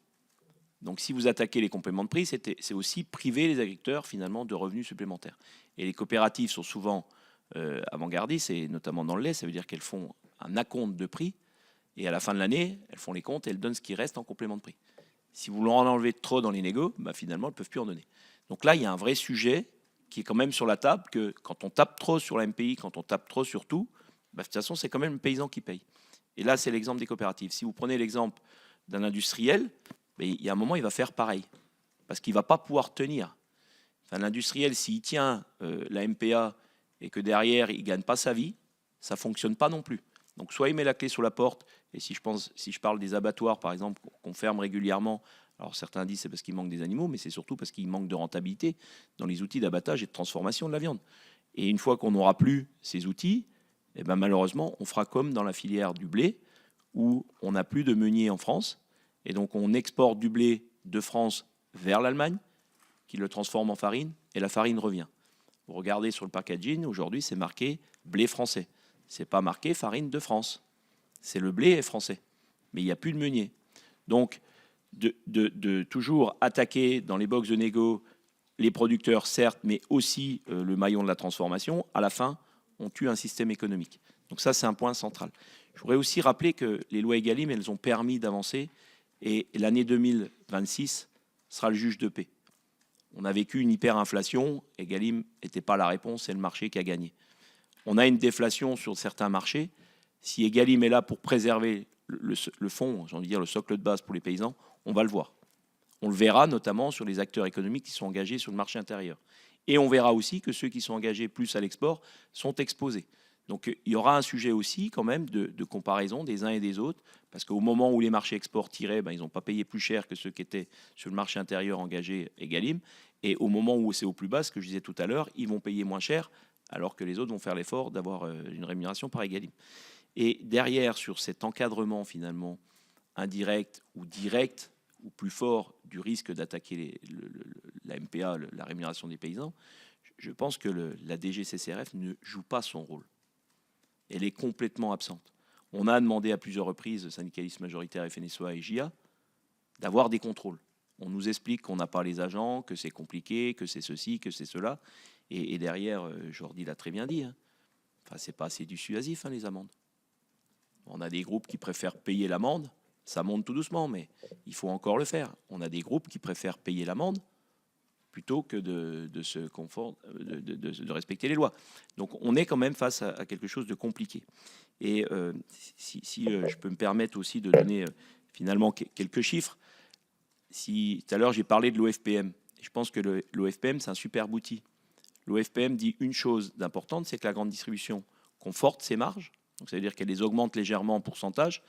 S2: Donc si vous attaquez les compléments de prix, c'est aussi priver les agriculteurs finalement de revenus supplémentaires. Et les coopératives sont souvent avant-gardistes, et notamment dans le lait, ça veut dire qu'elles font un acompte de prix, et à la fin de l'année, elles font les comptes et elles donnent ce qui reste en complément de prix. Si vous leur en enlevez trop dans les négos, finalement, elles ne peuvent plus en donner. Donc là, il y a un vrai sujet qui est quand même sur la table, que quand on tape trop sur la MPI, quand on tape trop sur tout, de toute façon, c'est quand même le paysan qui paye. Et là, c'est l'exemple des coopératives. Si vous prenez l'exemple d'un industriel, il y a un moment, il va faire pareil, parce qu'il ne va pas pouvoir tenir. Enfin, l'industriel, s'il tient la MPA et que derrière, il ne gagne pas sa vie, ça ne fonctionne pas non plus. Donc soit il met la clé sur la porte, et si je parle des abattoirs, par exemple, qu'on ferme régulièrement, alors certains disent c'est parce qu'il manque des animaux, mais c'est surtout parce qu'il manque de rentabilité dans les outils d'abattage et de transformation de la viande. Et une fois qu'on n'aura plus ces outils, malheureusement, on fera comme dans la filière du blé, où on n'a plus de meuniers en France, et donc on exporte du blé de France vers l'Allemagne, qui le transforme en farine, et la farine revient. Vous regardez sur le packaging, aujourd'hui c'est marqué blé français. C'est pas marqué farine de France. C'est le blé est français. Mais il n'y a plus de meunier. Donc, de toujours attaquer dans les box de négo les producteurs, certes, mais aussi le maillon de la transformation, à la fin, on tue un système économique. Donc ça, c'est un point central. Je voudrais aussi rappeler que les lois Egalim, elles ont permis d'avancer, et l'année 2026 sera le juge de paix. On a vécu une hyperinflation, Egalim n'était pas la réponse, c'est le marché qui a gagné. On a une déflation sur certains marchés. Si Egalim est là pour préserver le fond, j'ai envie de dire le socle de base pour les paysans, on va le voir. On le verra notamment sur les acteurs économiques qui sont engagés sur le marché intérieur. Et on verra aussi que ceux qui sont engagés plus à l'export sont exposés. Donc il y aura un sujet aussi quand même de comparaison des uns et des autres, parce qu'au moment où les marchés export tiraient, ils n'ont pas payé plus cher que ceux qui étaient sur le marché intérieur engagés Egalim. Et au moment où c'est au plus bas, ce que je disais tout à l'heure, ils vont payer moins cher, alors que les autres vont faire l'effort d'avoir une rémunération par Egalim. Et derrière, sur cet encadrement finalement indirect ou direct, ou plus fort du risque d'attaquer la MPA, la rémunération des paysans, je pense que la DGCCRF ne joue pas son rôle. Elle est complètement absente. On a demandé à plusieurs reprises, syndicalistes majoritaires, FNSEA et JA, d'avoir des contrôles. On nous explique qu'on n'a pas les agents, que c'est compliqué, que c'est ceci, que c'est cela. Et derrière, Jordi l'a très bien dit, hein, enfin, c'est pas assez dissuasif, hein, les amendes. On a des groupes qui préfèrent payer l'amende, ça monte tout doucement, mais il faut encore le faire. On a des groupes qui préfèrent payer l'amende plutôt que de respecter les lois. Donc on est quand même face à quelque chose de compliqué. Et si je peux me permettre aussi de donner finalement quelques chiffres, si tout à l'heure j'ai parlé de l'OFPM, je pense que l'OFPM c'est un superbe outil. L'OFPM dit une chose d'importante, c'est que la grande distribution conforte ses marges, donc ça veut dire qu'elle les augmente légèrement en pourcentage,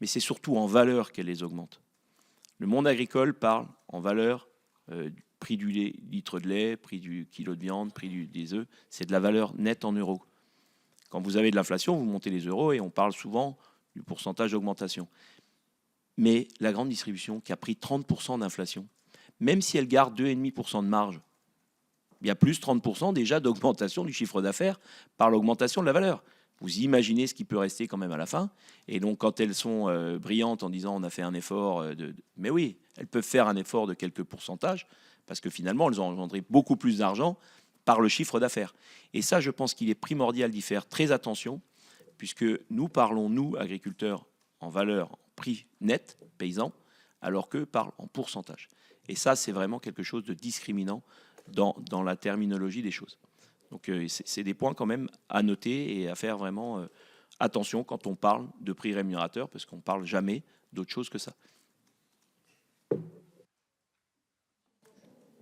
S2: mais c'est surtout en valeur qu'elle les augmente. Le monde agricole parle en valeur, prix du litre de lait, prix du kilo de viande, prix des œufs, c'est de la valeur nette en euros. Quand vous avez de l'inflation, vous montez les euros et on parle souvent du pourcentage d'augmentation. Mais la grande distribution qui a pris 30% d'inflation, même si elle garde 2,5% de marge, il y a plus 30% déjà d'augmentation du chiffre d'affaires par l'augmentation de la valeur. Vous imaginez ce qui peut rester quand même à la fin. Et donc quand elles sont brillantes en disant on a fait un effort, mais oui, elles peuvent faire un effort de quelques pourcentages parce que finalement elles ont engendré beaucoup plus d'argent par le chiffre d'affaires. Et ça, je pense qu'il est primordial d'y faire très attention puisque nous parlons, nous, agriculteurs, en valeur, en prix net, paysan, alors qu'eux parlent en pourcentage. Et ça, c'est vraiment quelque chose de discriminant dans la terminologie des choses. Donc c'est des points quand même à noter et à faire vraiment attention quand on parle de prix rémunérateur, parce qu'on ne parle jamais d'autre chose que ça.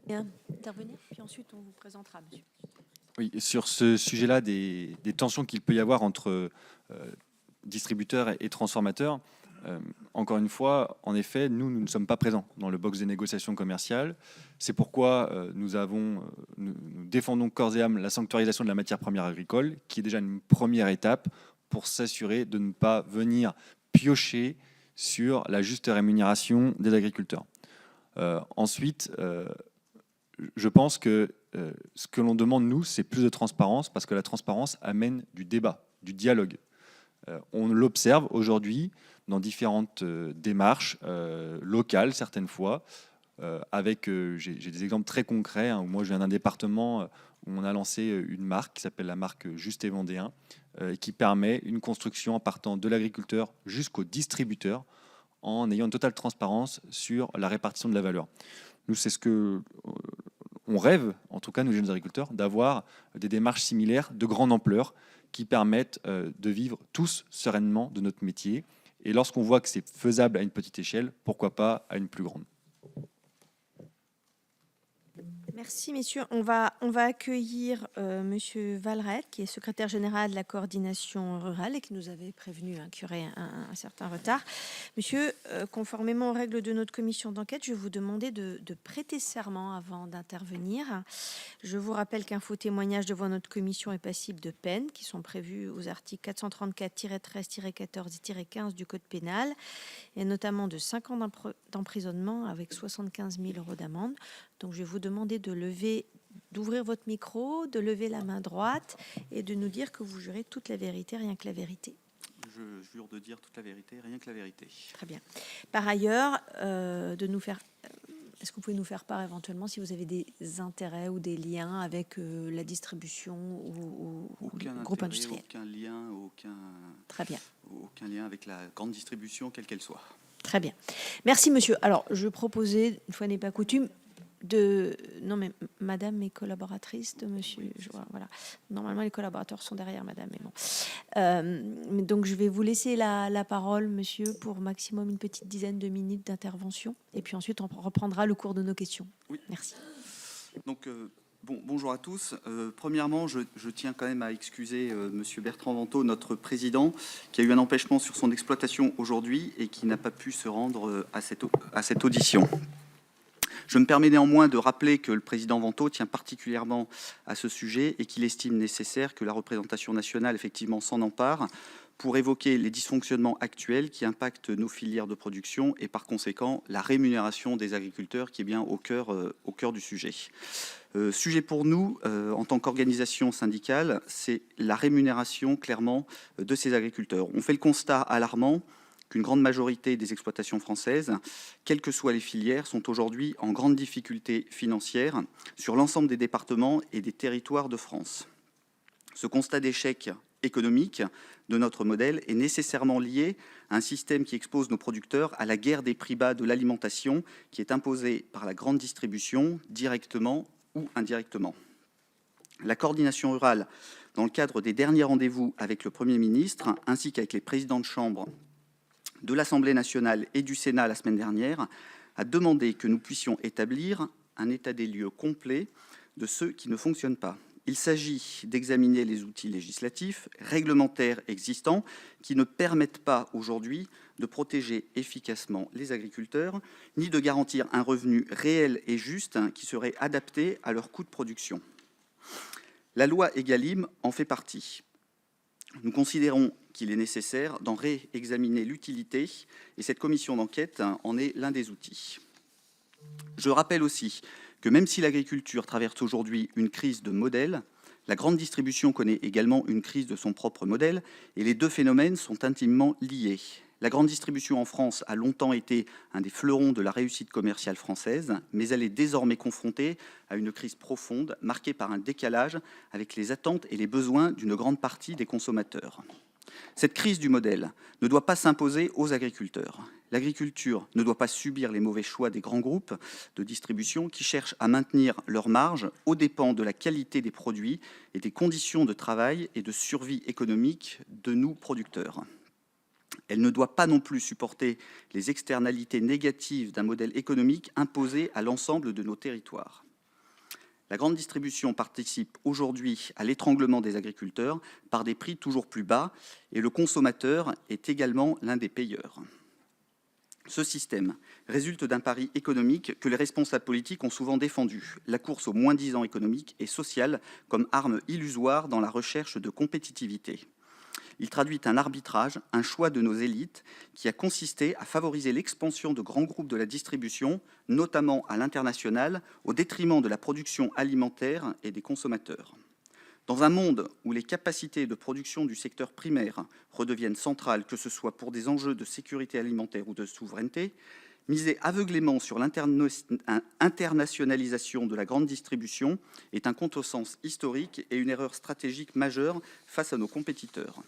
S1: Bien, intervenir, puis ensuite on vous présentera, monsieur.
S3: Oui, sur ce sujet-là, des tensions qu'il peut y avoir entre distributeurs et transformateurs, encore une fois, en effet, nous ne sommes pas présents dans le box des négociations commerciales. C'est pourquoi nous défendons corps et âme la sanctuarisation de la matière première agricole, qui est déjà une première étape pour s'assurer de ne pas venir piocher sur la juste rémunération des agriculteurs. Ensuite, je pense que ce que l'on demande, nous, c'est plus de transparence, parce que la transparence amène du débat, du dialogue. On l'observe aujourd'hui dans différentes démarches locales, certaines fois, avec, j'ai des exemples très concrets, hein, où moi je viens d'un département où on a lancé une marque qui s'appelle la marque Juste et Vendéen, et qui permet une construction en partant de l'agriculteur jusqu'au distributeur, en ayant une totale transparence sur la répartition de la valeur. Nous, c'est ce que on rêve, en tout cas nous jeunes agriculteurs, d'avoir des démarches similaires de grande ampleur qui permettent de vivre tous sereinement de notre métier. Et lorsqu'on voit que c'est faisable à une petite échelle, pourquoi pas à une plus grande.
S1: Merci, messieurs. On va accueillir monsieur Valrette, qui est secrétaire général de la coordination rurale et qui nous avait prévenu qu'il y aurait un certain retard. Monsieur, conformément aux règles de notre commission d'enquête, je vais vous demander de prêter serment avant d'intervenir. Je vous rappelle qu'un faux témoignage devant notre commission est passible de peines qui sont prévues aux articles 434-13-14-15 du Code pénal, et notamment de 5 ans d'emprisonnement avec 75 000 € d'amende. Donc, je vais vous demander d'ouvrir votre micro, de lever la main droite et de nous dire que vous jurez toute la vérité, rien que la vérité.
S5: Je jure de dire toute la vérité, rien que la vérité.
S1: Très bien. Par ailleurs, est-ce que vous pouvez nous faire part éventuellement si vous avez des intérêts ou des liens avec la distribution ou le groupe industriel? Très bien.
S5: Aucun lien avec la grande distribution, quelle qu'elle soit.
S1: Très bien. Merci, monsieur. Alors, je proposais, une fois n'est pas coutume, non, mais madame est collaboratrice de monsieur. Voilà. Normalement, les collaborateurs sont derrière madame, mais bon. Donc, je vais vous laisser la parole, monsieur, pour maximum une petite dizaine de minutes d'intervention. Et puis ensuite, on reprendra le cours de nos questions.
S5: Oui.
S1: Merci.
S5: Donc, bonjour à tous. Premièrement, je tiens quand même à excuser monsieur Bertrand Vantaux, notre président, qui a eu un empêchement sur son exploitation aujourd'hui et qui n'a pas pu se rendre à cette audition. Je me permets néanmoins de rappeler que le président Vantaux tient particulièrement à ce sujet et qu'il estime nécessaire que la représentation nationale effectivement s'en empare pour évoquer les dysfonctionnements actuels qui impactent nos filières de production et par conséquent la rémunération des agriculteurs qui est bien au cœur du sujet. Sujet pour nous, en tant qu'organisation syndicale, c'est la rémunération clairement de ces agriculteurs. On fait le constat alarmant qu'une grande majorité des exploitations françaises, quelles que soient les filières, sont aujourd'hui en grande difficulté financière sur l'ensemble des départements et des territoires de France. Ce constat d'échec économique de notre modèle est nécessairement lié à un système qui expose nos producteurs à la guerre des prix bas de l'alimentation qui est imposée par la grande distribution, directement ou indirectement. La coordination rurale, dans le cadre des derniers rendez-vous avec le Premier ministre, ainsi qu'avec les présidents de chambre de l'Assemblée nationale et du Sénat la semaine dernière, a demandé que nous puissions établir un état des lieux complet de ceux qui ne fonctionnent pas. Il s'agit d'examiner les outils législatifs, réglementaires existants qui ne permettent pas aujourd'hui de protéger efficacement les agriculteurs, ni de garantir un revenu réel et juste qui serait adapté à leur coût de production. La loi Egalim en fait partie. Nous considérons qu'il est nécessaire d'en réexaminer l'utilité et cette commission d'enquête en est l'un des outils. Je rappelle aussi que même si l'agriculture traverse aujourd'hui une crise de modèle, la grande distribution connaît également une crise de son propre modèle et les deux phénomènes sont intimement liés. La grande distribution en France a longtemps été un des fleurons de la réussite commerciale française, mais elle est désormais confrontée à une crise profonde marquée par un décalage avec les attentes et les besoins d'une grande partie des consommateurs. Cette crise du modèle ne doit pas s'imposer aux agriculteurs. L'agriculture ne doit pas subir les mauvais choix des grands groupes de distribution qui cherchent à maintenir leurs marges aux dépens de la qualité des produits et des conditions de travail et de survie économique de nous producteurs. Elle ne doit pas non plus supporter les externalités négatives d'un modèle économique imposé à l'ensemble de nos territoires. La grande distribution participe aujourd'hui à l'étranglement des agriculteurs par des prix toujours plus bas et le consommateur est également l'un des payeurs. Ce système résulte d'un pari économique que les responsables politiques ont souvent défendu, la course au moins-disant économique et social comme arme illusoire dans la recherche de compétitivité. Il traduit un arbitrage, un choix de nos élites qui a consisté à favoriser l'expansion de grands groupes de la distribution, notamment à l'international, au détriment de la production alimentaire et des consommateurs. Dans un monde où les capacités de production du secteur primaire redeviennent centrales, que ce soit pour des enjeux de sécurité alimentaire ou de souveraineté, miser aveuglément sur l'internationalisation de la grande distribution est un contresens historique et une erreur stratégique majeure face à nos compétiteurs.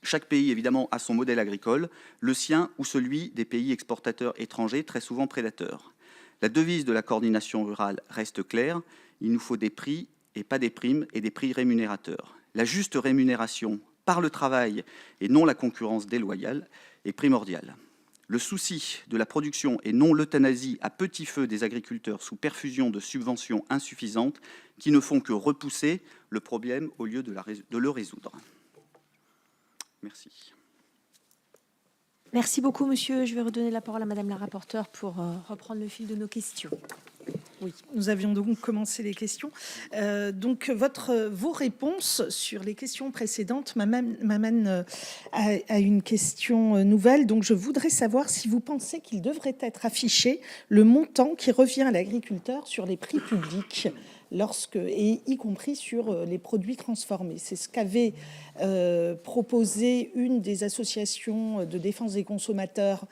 S5: Chaque pays, évidemment, a son modèle agricole, le sien ou celui des pays exportateurs étrangers, très souvent prédateurs. La devise de la coordination rurale reste claire, il nous faut des prix et pas des primes et des prix rémunérateurs. La juste rémunération par le travail et non la concurrence déloyale est primordiale. Le souci de la production et non l'euthanasie à petit feu des agriculteurs sous perfusion de subventions insuffisantes qui ne font que repousser le problème au lieu de le résoudre. Merci.
S1: Merci beaucoup, monsieur. Je vais redonner la parole à madame la rapporteure pour reprendre le fil de nos questions.
S4: Oui, nous avions donc commencé les questions. Vos réponses sur les questions précédentes m'amènent à une question nouvelle. Donc, je voudrais savoir si vous pensez qu'il devrait être affiché le montant qui revient à l'agriculteur sur les prix publics, et y compris sur les produits transformés. C'est ce qu'avait proposé une des associations de défense des consommateurs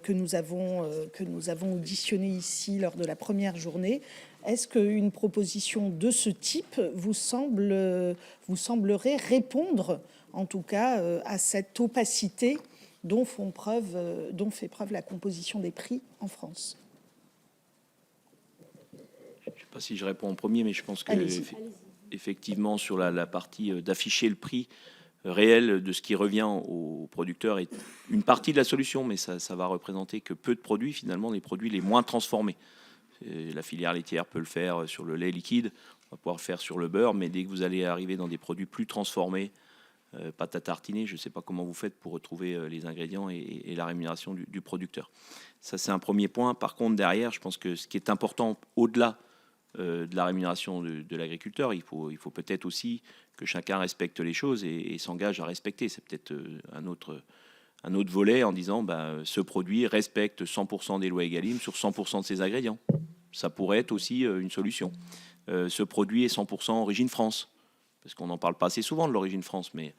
S4: que nous avons auditionné ici lors de la première journée. Est-ce qu'une proposition de ce type vous semblerait répondre, en tout cas, à cette opacité dont fait preuve la composition des prix en France ?
S2: Je ne sais pas si je réponds en premier, mais je pense que effectivement, sur la partie d'afficher le prix réel de ce qui revient aux producteurs est une partie de la solution, mais ça va représenter que peu de produits, finalement, les produits les moins transformés. La filière laitière peut le faire sur le lait liquide, on va pouvoir le faire sur le beurre, mais dès que vous allez arriver dans des produits plus transformés, pâte à tartiner, je ne sais pas comment vous faites pour retrouver les ingrédients et la rémunération du producteur. Ça, c'est un premier point. Par contre, derrière, je pense que ce qui est important, au-delà de la rémunération de l'agriculteur, il faut peut-être aussi que chacun respecte les choses et s'engage à respecter. C'est peut-être un autre volet en disant ce produit respecte 100% des lois Egalim sur 100% de ses ingrédients. Ça pourrait être aussi une solution. Ce produit est 100% origine France, parce qu'on n'en parle pas assez souvent de l'origine France, mais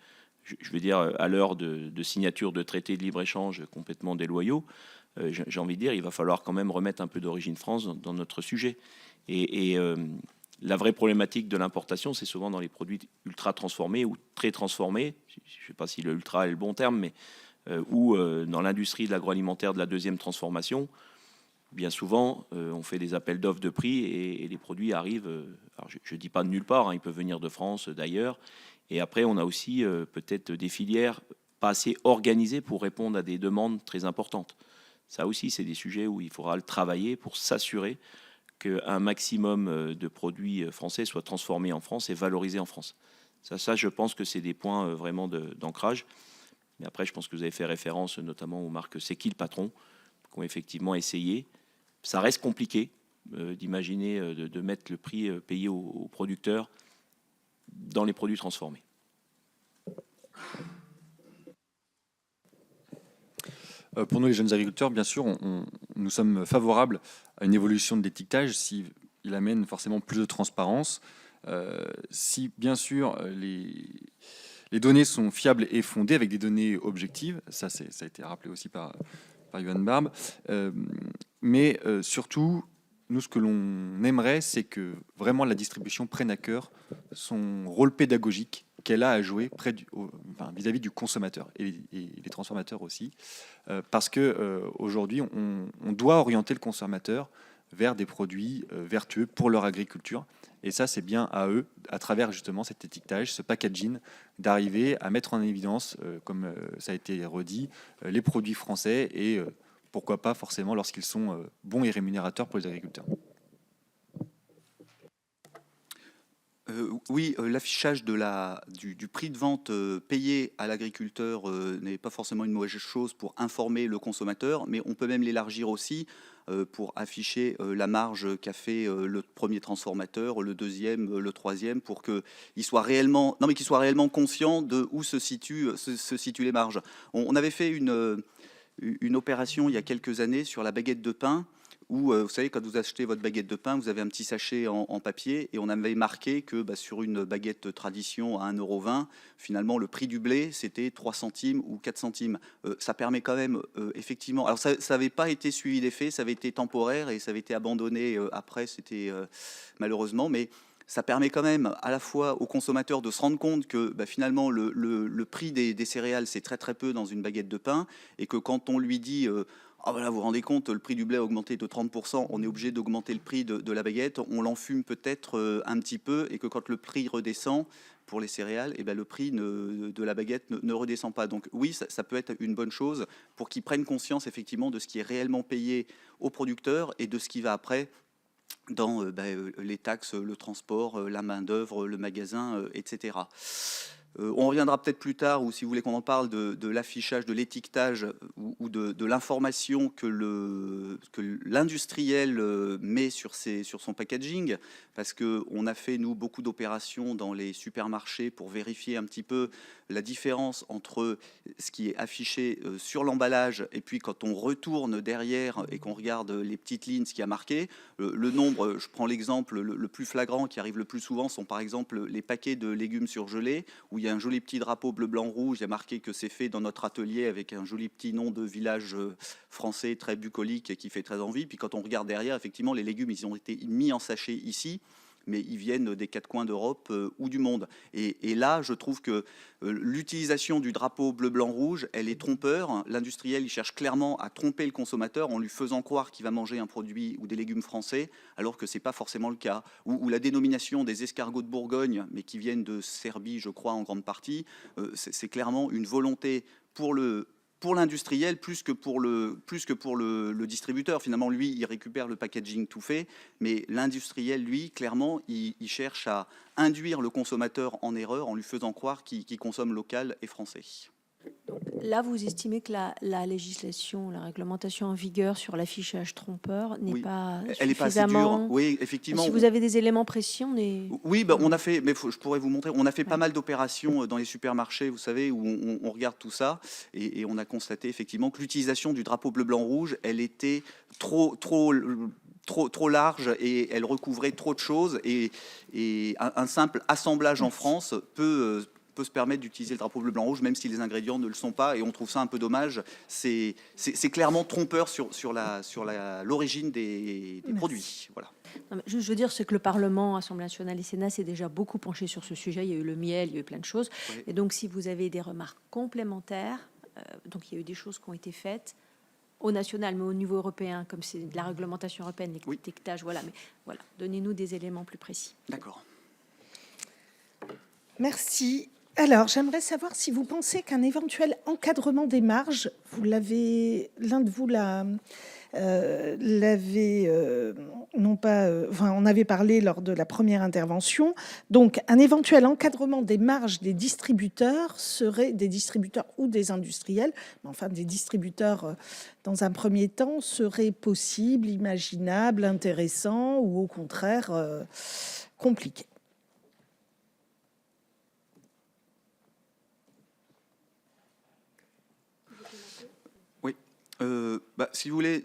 S2: je veux dire, à l'heure de signature de traités de libre-échange complètement déloyaux, j'ai envie de dire, il va falloir quand même remettre un peu d'origine France dans notre sujet. Et la vraie problématique de l'importation, c'est souvent dans les produits ultra transformés ou très transformés, je ne sais pas si le ultra est le bon terme, mais ou dans l'industrie de l'agroalimentaire de la deuxième transformation. Bien souvent, on fait des appels d'offres de prix et les produits arrivent, alors je ne dis pas de nulle part, hein, ils peuvent venir de France, d'ailleurs. Et après, on a aussi peut-être des filières pas assez organisées pour répondre à des demandes très importantes. Ça aussi, c'est des sujets où il faudra le travailler pour s'assurer qu'un maximum de produits français soient transformés en France et valorisés en France. Ça je pense que c'est des points vraiment d'ancrage. Mais après, je pense que vous avez fait référence notamment aux marques C'est qui le patron, qui ont effectivement essayé. Ça reste compliqué d'imaginer de mettre le prix payé aux producteurs dans les produits transformés.
S3: Pour nous, les jeunes agriculteurs, bien sûr, nous sommes favorables à une évolution de l'étiquetage s'il amène forcément plus de transparence. Si, bien sûr, les données sont fiables et fondées avec des données objectives, ça a été rappelé aussi par Yohann Barbe, mais surtout, nous, ce que l'on aimerait, c'est que vraiment la distribution prenne à cœur son rôle pédagogique qu'elle a à jouer vis-à-vis du consommateur et les transformateurs aussi, parce que aujourd'hui, on doit orienter le consommateur vers des produits vertueux pour leur agriculture. Et ça, c'est bien à eux, à travers justement cet étiquetage, ce packaging, d'arriver à mettre en évidence, comme ça a été redit, les produits français et pourquoi pas forcément lorsqu'ils sont bons et rémunérateurs pour les agriculteurs.
S5: Oui, l'affichage du prix de vente payé à l'agriculteur n'est pas forcément une mauvaise chose pour informer le consommateur, mais on peut même l'élargir aussi pour afficher la marge qu'a fait le premier transformateur, le deuxième, le troisième, pour qu'il soit réellement, qu'il soit réellement conscient de où se situent les marges. On avait fait une opération il y a quelques années sur la baguette de pain, où, vous savez, quand vous achetez votre baguette de pain, vous avez un petit sachet en papier, et on avait marqué que sur une baguette tradition à 1,20 €, finalement, le prix du blé, c'était 3 centimes ou 4 centimes. Ça permet quand même, effectivement... Alors, ça n'avait pas été suivi d'effet, ça avait été temporaire, et ça avait été abandonné après, c'était malheureusement, mais ça permet quand même à la fois aux consommateurs de se rendre compte que finalement, le prix des céréales, c'est très très peu dans une baguette de pain, et que quand on lui dit... Ah voilà, vous vous rendez compte, le prix du blé a augmenté de 30%, on est obligé d'augmenter le prix de la baguette, on l'enfume peut-être un petit peu, et que quand le prix redescend pour les céréales, le prix de la baguette ne redescend pas. Donc oui, ça peut être une bonne chose pour qu'ils prennent conscience effectivement de ce qui est réellement payé aux producteurs et de ce qui va après dans les taxes, le transport, la main-d'œuvre, le magasin, etc. On reviendra peut-être plus tard, ou si vous voulez qu'on en parle, de l'affichage, de l'étiquetage ou de l'information que l'industriel met sur son packaging, parce qu'on a fait, nous, beaucoup d'opérations dans les supermarchés pour vérifier un petit peu la différence entre ce qui est affiché sur l'emballage et puis quand on retourne derrière et qu'on regarde les petites lignes, ce qui a marqué. Le nombre, je prends l'exemple le plus flagrant qui arrive le plus souvent, sont par exemple les paquets de légumes surgelés, où il y a un joli petit drapeau bleu, blanc, rouge, il y a marqué que c'est fait dans notre atelier avec un joli petit nom de village français très bucolique et qui fait très envie. Puis quand on regarde derrière, effectivement, les légumes, ils ont été mis en sachet ici, mais ils viennent des quatre coins d'Europe ou du monde. Et là, je trouve que l'utilisation du drapeau bleu, blanc, rouge, elle est trompeur. L'industriel, il cherche clairement à tromper le consommateur en lui faisant croire qu'il va manger un produit ou des légumes français, alors que ce n'est pas forcément le cas. Ou la dénomination des escargots de Bourgogne, mais qui viennent de Serbie, je crois, en grande partie, c'est clairement une volonté pour l'industriel plus que pour le distributeur. Finalement, lui, il récupère le packaging tout fait, mais l'industriel, lui, clairement, il cherche à induire le consommateur en erreur en lui faisant croire qu'il consomme local et français.
S1: Donc, là, vous estimez que la législation, la réglementation en vigueur sur l'affichage trompeur n'est pas suffisamment...
S5: Elle n'est pas assez dure. Oui, effectivement.
S1: Si vous avez des éléments précis, on est...
S5: Oui, on a fait, mais je pourrais vous montrer, on a fait pas mal d'opérations dans les supermarchés, vous savez, où on regarde tout ça, et on a constaté effectivement que l'utilisation du drapeau bleu, blanc, rouge, elle était trop large et elle recouvrait trop de choses, et un simple assemblage en France peut peut se permettre d'utiliser le drapeau bleu, blanc, rouge, même si les ingrédients ne le sont pas, et on trouve ça un peu dommage. C'est clairement trompeur sur l'origine des produits. Voilà.
S1: Non, mais je veux dire, c'est que le Parlement, Assemblée nationale et Sénat s'est déjà beaucoup penché sur ce sujet. Il y a eu le miel, il y a eu plein de choses.
S5: Oui.
S1: Et donc, si vous avez des remarques complémentaires, donc il y a eu des choses qui ont été faites au national, mais au niveau européen, comme c'est de la réglementation européenne, l'étiquetage, voilà. Mais voilà, donnez-nous des éléments plus précis.
S5: D'accord.
S4: Merci. Alors, j'aimerais savoir si vous pensez qu'un éventuel encadrement des marges, l'un de vous on avait parlé lors de la première intervention. Donc, un éventuel encadrement des marges des distributeurs des distributeurs ou des industriels, mais enfin des distributeurs dans un premier temps, serait possible, imaginable, intéressant ou au contraire compliqué.
S5: Si vous voulez,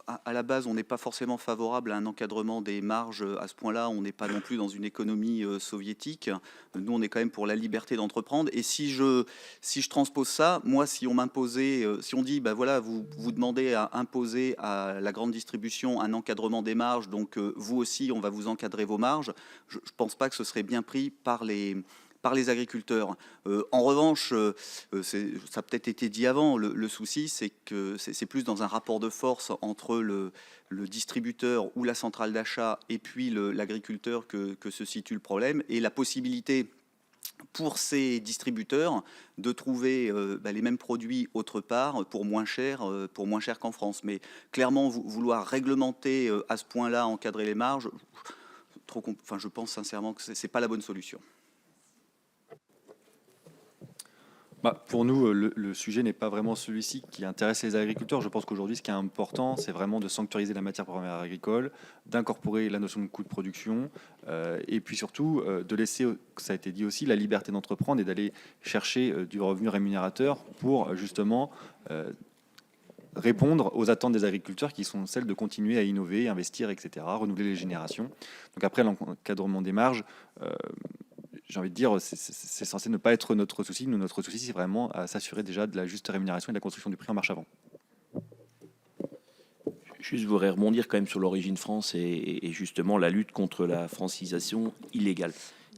S5: à la base, on n'est pas forcément favorable à un encadrement des marges à ce point-là. On n'est pas non plus dans une économie soviétique. Nous, on est quand même pour la liberté d'entreprendre. Et si je transpose ça, moi, si on m'imposait, si on dit, voilà, vous demandez à imposer à la grande distribution un encadrement des marges, donc vous aussi, on va vous encadrer vos marges, je ne pense pas que ce serait bien pris par les agriculteurs. En revanche, ça a peut-être été dit avant, le souci, c'est que c'est plus dans un rapport de force entre le distributeur ou la centrale d'achat et puis l'agriculteur que se situe le problème, et la possibilité pour ces distributeurs de trouver les mêmes produits autre part pour moins cher qu'en France. Mais clairement, vouloir réglementer à ce point-là, encadrer les marges, je pense sincèrement que c'est pas la bonne solution.
S3: Pour nous, le sujet n'est pas vraiment celui-ci qui intéresse les agriculteurs. Je pense qu'aujourd'hui, ce qui est important, c'est vraiment de sanctuariser la matière première agricole, d'incorporer la notion de coût de production, et puis surtout de laisser, ça a été dit aussi, la liberté d'entreprendre et d'aller chercher du revenu rémunérateur pour justement répondre aux attentes des agriculteurs qui sont celles de continuer à innover, investir, etc., renouveler les générations. Donc après, l'encadrement des marges, j'ai envie de dire, c'est censé ne pas être notre souci. Notre souci, c'est vraiment à s'assurer déjà de la juste rémunération et de la construction du prix en marche avant.
S2: Juste, je voudrais rebondir quand même sur l'origine France et justement la lutte contre la francisation illégale.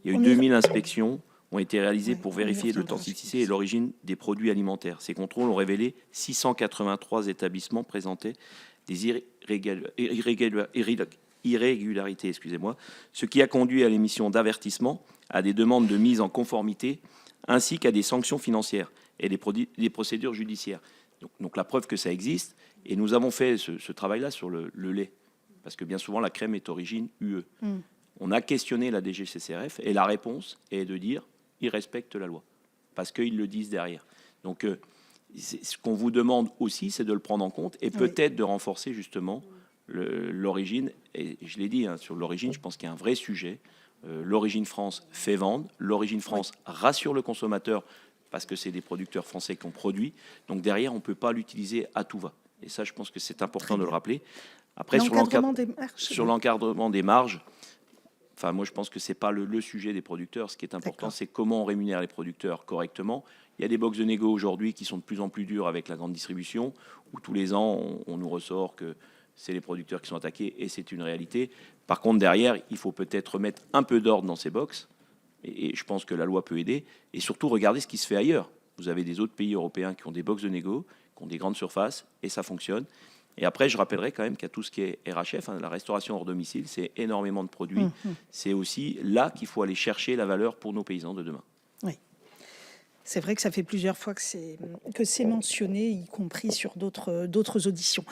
S2: Il y a eu 2000 inspections ont été réalisées pour vérifier l'authenticité et l'origine des produits alimentaires. Ces contrôles ont révélé 683 établissements présentaient des irrégularités, ce qui a conduit à l'émission d'avertissements, à des demandes de mise en conformité, ainsi qu'à des sanctions financières et des procédures judiciaires. Donc la preuve que ça existe, et nous avons fait ce travail-là sur le lait, parce que bien souvent la crème est d'origine UE. On a questionné la DGCCRF, et la réponse est de dire ils respectent la loi, parce qu'ils le disent derrière. Donc ce qu'on vous demande aussi, c'est de le prendre en compte, et peut-être de renforcer justement l'origine. Et je l'ai dit, sur l'origine, je pense qu'il y a un vrai sujet. L'origine France fait vendre, l'origine France rassure le consommateur parce que c'est des producteurs français qui ont produit. Donc derrière, on ne peut pas l'utiliser à tout va. Et ça, je pense que c'est important de le rappeler. Après, sur l'encadrement des marges, moi, je pense que ce n'est pas le sujet des producteurs. Ce qui est important, c'est comment on rémunère les producteurs correctement. Il y a des box de négo aujourd'hui qui sont de plus en plus dures avec la grande distribution, où tous les ans, on nous ressort que c'est les producteurs qui sont attaqués, et c'est une réalité. Par contre, derrière, il faut peut-être mettre un peu d'ordre dans ces box, et je pense que la loi peut aider, et surtout regarder ce qui se fait ailleurs. Vous avez des autres pays européens qui ont des box de négo, qui ont des grandes surfaces, et ça fonctionne. Et après, je rappellerai quand même qu'il y a tout ce qui est RHF, la restauration hors domicile, c'est énormément de produits. C'est aussi là qu'il faut aller chercher la valeur pour nos paysans de demain.
S4: Oui. C'est vrai que ça fait plusieurs fois que c'est mentionné, y compris sur d'autres auditions.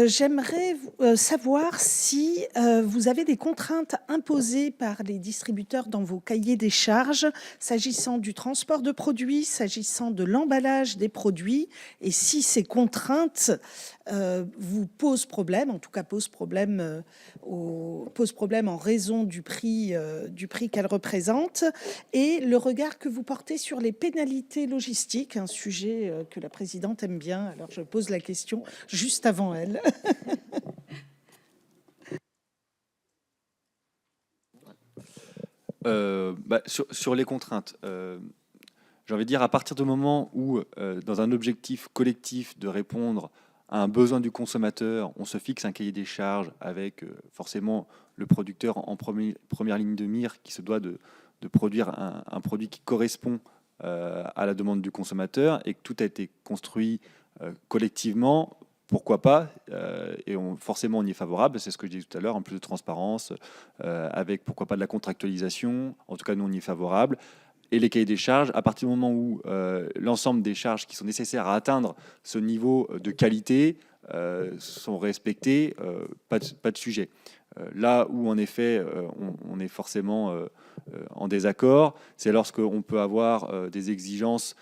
S4: J'aimerais savoir si vous avez des contraintes imposées par les distributeurs dans vos cahiers des charges, s'agissant du transport de produits, s'agissant de l'emballage des produits, et si ces contraintes vous posent problème, en tout cas posent problème en raison du prix qu'elles représentent, et le regard que vous portez sur les pénalités logistiques, un sujet que la présidente aime bien. Alors je pose la question juste avant elle.
S3: Sur les contraintes, j'ai envie de dire, à partir du moment où, dans un objectif collectif de répondre à un besoin du consommateur, on se fixe un cahier des charges avec forcément le producteur en première ligne de mire qui se doit de produire un produit qui correspond à la demande du consommateur et que tout a été construit collectivement, pourquoi pas, forcément on y est favorable, c'est ce que je disais tout à l'heure, en plus de transparence, avec pourquoi pas de la contractualisation, en tout cas nous on y est favorable. Et les cahiers des charges, à partir du moment où l'ensemble des charges qui sont nécessaires à atteindre ce niveau de qualité sont respectées, pas de sujet. Là où en effet on est forcément en désaccord, c'est lorsqu'on peut avoir des exigences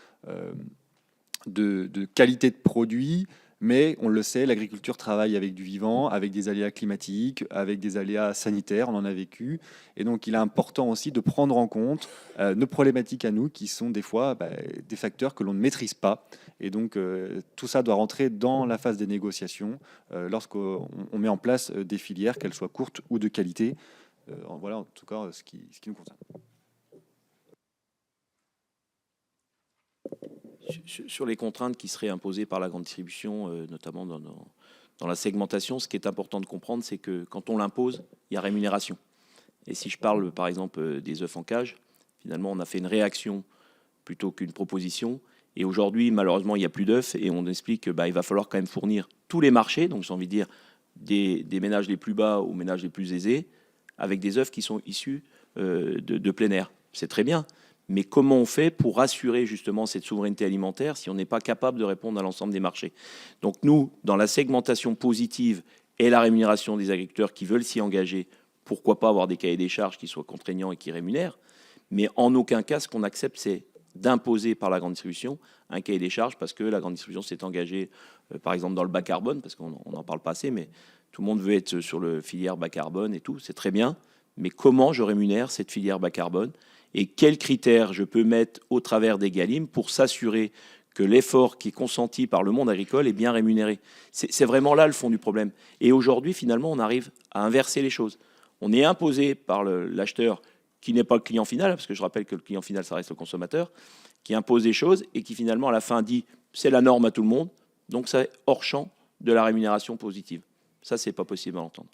S3: de qualité de produit, mais on le sait, l'agriculture travaille avec du vivant, avec des aléas climatiques, avec des aléas sanitaires, on en a vécu. Et donc, il est important aussi de prendre en compte nos problématiques à nous, qui sont des fois des facteurs que l'on ne maîtrise pas. Et donc, tout ça doit rentrer dans la phase des négociations lorsqu'on met en place des filières, qu'elles soient courtes ou de qualité. Voilà, en tout cas, ce qui nous concerne.
S2: Sur les contraintes qui seraient imposées par la grande distribution, notamment dans la segmentation, ce qui est important de comprendre, c'est que quand on l'impose, il y a rémunération. Et si je parle, par exemple, des œufs en cage, finalement, on a fait une réaction plutôt qu'une proposition. Et aujourd'hui, malheureusement, il n'y a plus d'œufs et on explique qu'il va falloir quand même fournir tous les marchés, donc j'ai envie de dire des ménages les plus bas aux ménages les plus aisés, avec des œufs qui sont issus de plein air. C'est très bien. Mais comment on fait pour assurer justement cette souveraineté alimentaire si on n'est pas capable de répondre à l'ensemble des marchés? Donc nous, dans la segmentation positive et la rémunération des agriculteurs qui veulent s'y engager, pourquoi pas avoir des cahiers des charges qui soient contraignants et qui rémunèrent? Mais en aucun cas, ce qu'on accepte, c'est d'imposer par la grande distribution un cahier des charges parce que la grande distribution s'est engagée, par exemple, dans le bas carbone, parce qu'on n'en parle pas assez, mais tout le monde veut être sur le filière bas carbone et tout, c'est très bien. Mais comment je rémunère cette filière bas carbone? Et quels critères je peux mettre au travers des Galim pour s'assurer que l'effort qui est consenti par le monde agricole est bien rémunéré? C'est vraiment là le fond du problème. Et aujourd'hui, finalement, on arrive à inverser les choses. On est imposé par l'acheteur, qui n'est pas le client final, parce que je rappelle que le client final, ça reste le consommateur, qui impose des choses et qui finalement, à la fin, dit c'est la norme à tout le monde, donc c'est hors champ de la rémunération positive. Ça, c'est pas possible à entendre.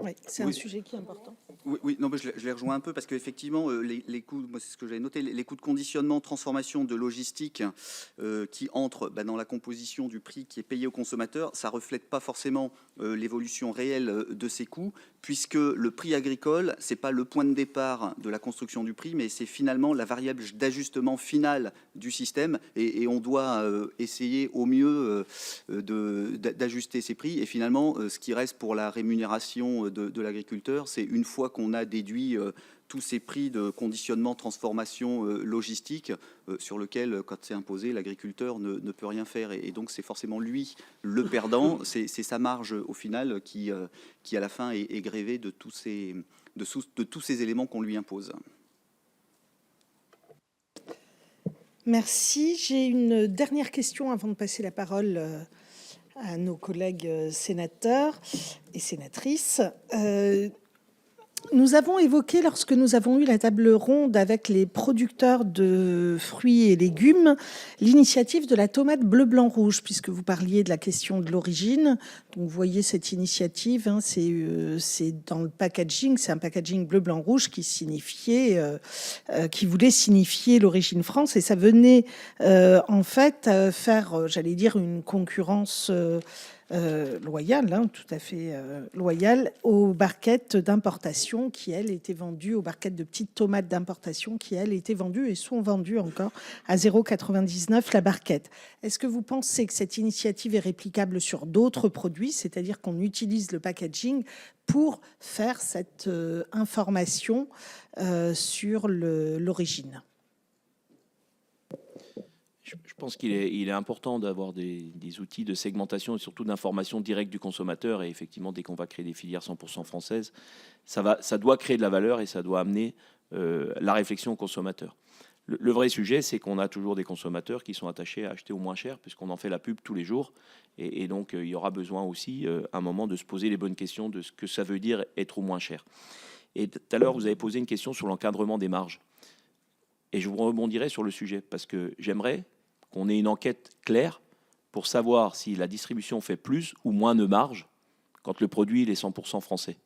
S4: Oui, c'est un sujet qui est important.
S5: Oui, non, mais je les rejoins un peu parce qu'effectivement, les coûts, moi c'est ce que j'avais noté, les coûts de conditionnement, transformation, de logistique qui entrent dans la composition du prix qui est payé au consommateur, ça reflète pas forcément l'évolution réelle de ces coûts, puisque le prix agricole, c'est pas le point de départ de la construction du prix, mais c'est finalement la variable d'ajustement final du système, et on doit essayer au mieux d'ajuster ces prix. Et finalement, ce qui reste pour la rémunération de l'agriculteur, c'est une fois qu'on a déduit tous ces prix de conditionnement, transformation, logistique, sur lequel, quand c'est imposé, l'agriculteur ne peut rien faire. Et donc, c'est forcément lui le perdant. C'est sa marge, au final, qui à la fin, est grévée de tous ces éléments qu'on lui impose.
S4: Merci. J'ai une dernière question avant de passer la parole à nos collègues sénateurs et sénatrices. Nous avons évoqué, lorsque nous avons eu la table ronde avec les producteurs de fruits et légumes, l'initiative de la tomate bleu, blanc, rouge, puisque vous parliez de la question de l'origine. Donc, vous voyez cette initiative, hein, c'est dans le packaging, c'est un packaging bleu, blanc, rouge qui voulait signifier l'origine France, et ça venait en fait faire, j'allais dire, une concurrence loyale, hein, tout à fait loyale, aux barquettes d'importation qui, elles, étaient vendues, aux barquettes de petites tomates d'importation qui, elles, étaient vendues et sont vendues encore à 0,99 la barquette. Est-ce que vous pensez que cette initiative est réplicable sur d'autres produits, c'est-à-dire qu'on utilise le packaging pour faire cette information sur l'origine ?
S2: Je pense qu'il est important d'avoir des outils de segmentation et surtout d'information directe du consommateur. Et effectivement, dès qu'on va créer des filières 100% françaises, ça doit créer de la valeur et ça doit amener la réflexion au consommateur. Le vrai sujet, c'est qu'on a toujours des consommateurs qui sont attachés à acheter au moins cher, puisqu'on en fait la pub tous les jours. Et donc, il y aura besoin aussi, à un moment, de se poser les bonnes questions de ce que ça veut dire être au moins cher. Et tout à l'heure, vous avez posé une question sur l'encadrement des marges. Et je vous rebondirai sur le sujet, parce que j'aimerais qu'on ait une enquête claire pour savoir si la distribution fait plus ou moins de marge quand le produit il est 100% français.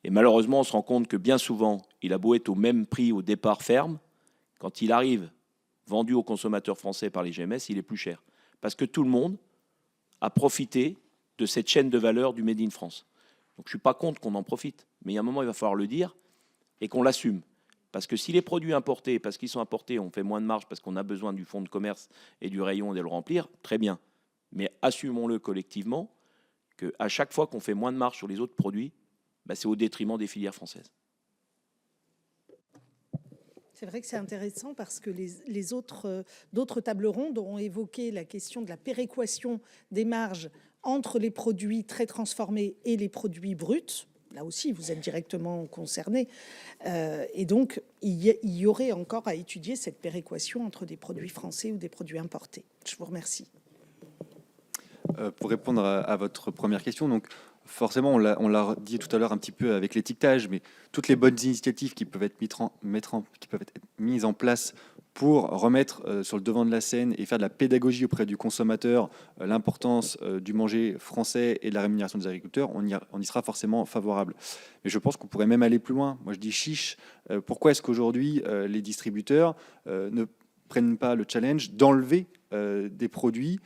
S2: Et malheureusement, on se rend compte que bien souvent, il a beau être au même prix au départ ferme, quand il arrive vendu aux consommateurs français par les GMS, il est plus cher. Parce que tout le monde a profité de cette chaîne de valeur du Made in France. Donc je ne suis pas contre qu'on en profite, mais il y a un moment, il va falloir le dire et qu'on l'assume. Parce que si les produits importés, parce qu'ils sont importés, on fait moins de marge parce qu'on a besoin du fonds de commerce et du rayon et de le remplir, très bien. Mais assumons-le collectivement qu'à chaque fois qu'on fait moins de marge sur les autres produits, c'est au détriment des filières françaises.
S4: C'est vrai que c'est intéressant parce que d'autres tables rondes ont évoqué la question de la péréquation des marges entre les produits très transformés et les produits bruts. Là aussi, vous êtes directement concernés. Et donc, il y aurait encore à étudier cette péréquation entre des produits français ou des produits importés. Je vous remercie.
S3: Pour répondre à votre première question, donc forcément, on l'a dit tout à l'heure un petit peu avec l'étiquetage, mais toutes les bonnes initiatives qui peuvent être mises en place pour remettre sur le devant de la scène et faire de la pédagogie auprès du consommateur l'importance du manger français et de la rémunération des agriculteurs, on y sera forcément favorable. Mais je pense qu'on pourrait même aller plus loin. Moi, je dis chiche. Pourquoi est-ce qu'aujourd'hui, les distributeurs ne prennent pas le challenge d'enlever des produits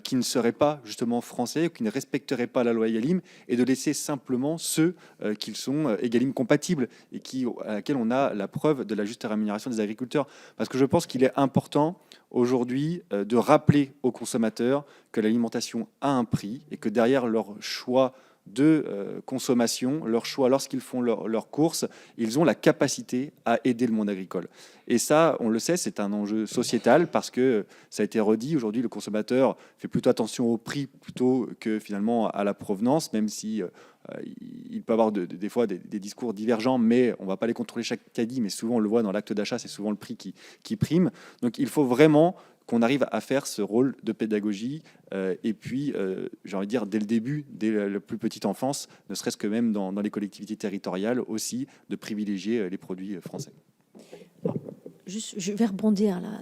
S3: qui ne seraient pas justement français, ou qui ne respecteraient pas la loi Egalim, et de laisser simplement ceux qui sont Egalim compatibles et à laquelle on a la preuve de la juste rémunération des agriculteurs. Parce que je pense qu'il est important aujourd'hui de rappeler aux consommateurs que l'alimentation a un prix et que derrière leur choix de consommation, leur choix lorsqu'ils font leurs courses, ils ont la capacité à aider le monde agricole. Et ça, on le sait, c'est un enjeu sociétal parce que, ça a été redit, aujourd'hui le consommateur fait plutôt attention au prix plutôt que finalement à la provenance, même si il peut y avoir des fois des discours divergents, mais on ne va pas les contrôler chaque caddie, mais souvent on le voit dans l'acte d'achat, c'est souvent le prix qui prime. Donc il faut vraiment qu'on arrive à faire ce rôle de pédagogie et puis, j'ai envie de dire, dès le début, dès la plus petite enfance, ne serait-ce que même dans les collectivités territoriales aussi, de privilégier les produits français.
S1: Juste, je vais rebondir là.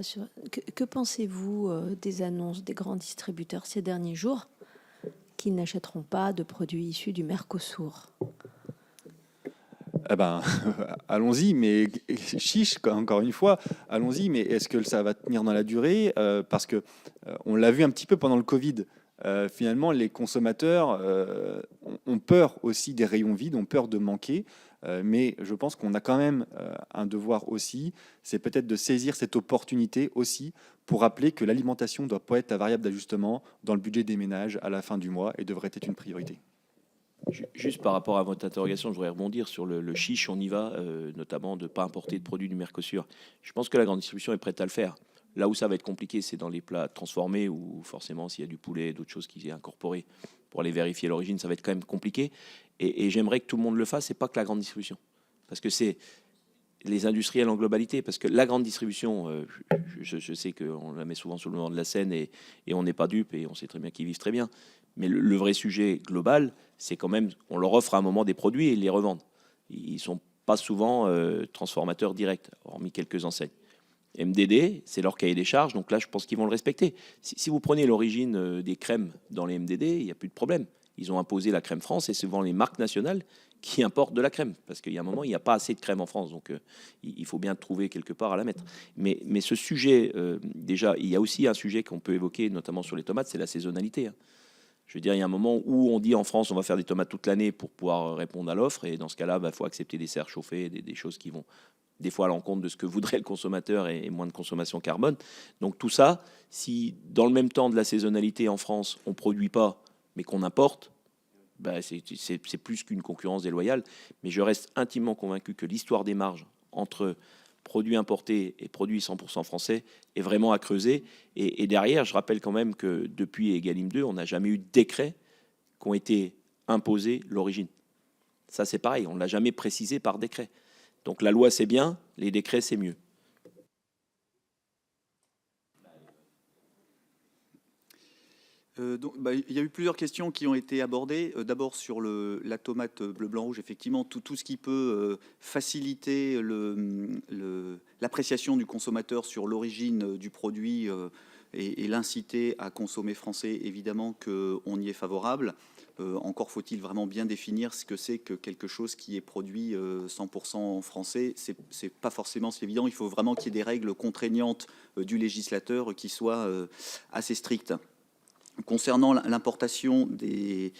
S1: Que pensez-vous des annonces des grands distributeurs ces derniers jours qui n'achèteront pas de produits issus du Mercosur?
S3: Eh ben, allons-y, mais chiche, encore une fois, allons-y, mais est-ce que ça va tenir dans la durée? Parce que on l'a vu un petit peu pendant le Covid. Finalement, les consommateurs ont peur aussi des rayons vides, ont peur de manquer. Mais je pense qu'on a quand même un devoir aussi, c'est peut-être de saisir cette opportunité aussi pour rappeler que l'alimentation ne doit pas être la variable d'ajustement dans le budget des ménages à la fin du mois et devrait être une priorité.
S2: Juste par rapport à votre interrogation, je voudrais rebondir sur le chiche, on y va, notamment de ne pas importer de produits du Mercosur. Je pense que la grande distribution est prête à le faire. Là où ça va être compliqué, c'est dans les plats transformés, où forcément, s'il y a du poulet et d'autres choses qui sont incorporées pour aller vérifier l'origine, ça va être quand même compliqué. Et j'aimerais que tout le monde le fasse, et pas que la grande distribution. Parce que c'est les industriels en globalité. Parce que la grande distribution, je sais qu'on la met souvent sur le devant de la scène, et on n'est pas dupe, et on sait très bien qu'ils vivent très bien. Mais le vrai sujet global, c'est quand même, on leur offre à un moment des produits et ils les revendent. Ils ne sont pas souvent transformateurs directs, hormis quelques enseignes. MDD, c'est leur cahier des charges, donc là, je pense qu'ils vont le respecter. Si vous prenez l'origine des crèmes dans les MDD, il n'y a plus de problème. Ils ont imposé la crème France et c'est souvent les marques nationales qui importent de la crème, parce qu'il y a un moment, il n'y a pas assez de crème en France, donc il faut bien trouver quelque part à la mettre. Mais ce sujet, déjà, il y a aussi un sujet qu'on peut évoquer, notamment sur les tomates, c'est la saisonnalité. Je veux dire, il y a un moment où on dit en France, on va faire des tomates toute l'année pour pouvoir répondre à l'offre, et dans ce cas-là, il faut accepter des serres chauffées, des choses qui vont des fois à l'encontre de ce que voudrait le consommateur et moins de consommation carbone. Donc tout ça, si dans le même temps de la saisonnalité en France, on ne produit pas, mais qu'on importe, c'est plus qu'une concurrence déloyale. Mais je reste intimement convaincu que l'histoire des marges entre produits importés et produits 100% français est vraiment à creuser. Et derrière, je rappelle quand même que depuis Egalim 2, on n'a jamais eu de décret qui ont été imposés l'origine. Ça, c'est pareil, on ne l'a jamais précisé par décret. Donc la loi, c'est bien, les décrets, c'est mieux.
S5: Il y a eu plusieurs questions qui ont été abordées. D'abord sur la tomate bleu, blanc, rouge, effectivement, tout ce qui peut faciliter l'appréciation du consommateur sur l'origine du produit et l'inciter à consommer français, évidemment qu'on y est favorable. Encore faut-il vraiment bien définir ce que c'est que quelque chose qui est produit 100% français. C'est pas forcément si évident. Il faut vraiment qu'il y ait des règles contraignantes du législateur qui soient assez strictes. Concernant l'importation de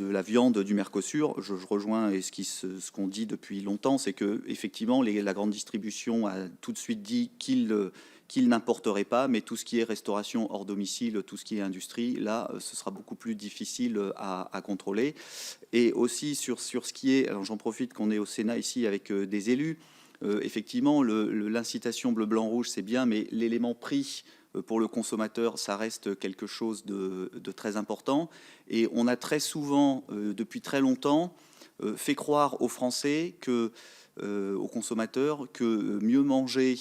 S5: la viande du Mercosur, je rejoins ce qu'on dit depuis longtemps, c'est que effectivement la grande distribution a tout de suite dit qu'il n'importerait pas, mais tout ce qui est restauration hors domicile, tout ce qui est industrie, là, ce sera beaucoup plus difficile à contrôler. Et aussi sur ce qui est, alors j'en profite qu'on est au Sénat ici avec des élus, effectivement, l'incitation bleu, blanc, rouge, c'est bien, mais l'élément prix pour le consommateur, ça reste quelque chose de très important. Et on a très souvent, depuis très longtemps, fait croire aux Français, aux consommateurs, que mieux manger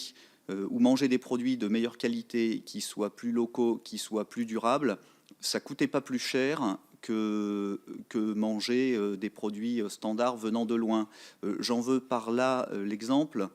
S5: ou manger des produits de meilleure qualité, qui soient plus locaux, qui soient plus durables, ça coûtait pas plus cher que manger des produits standards venant de loin. J'en veux par là l'exemple.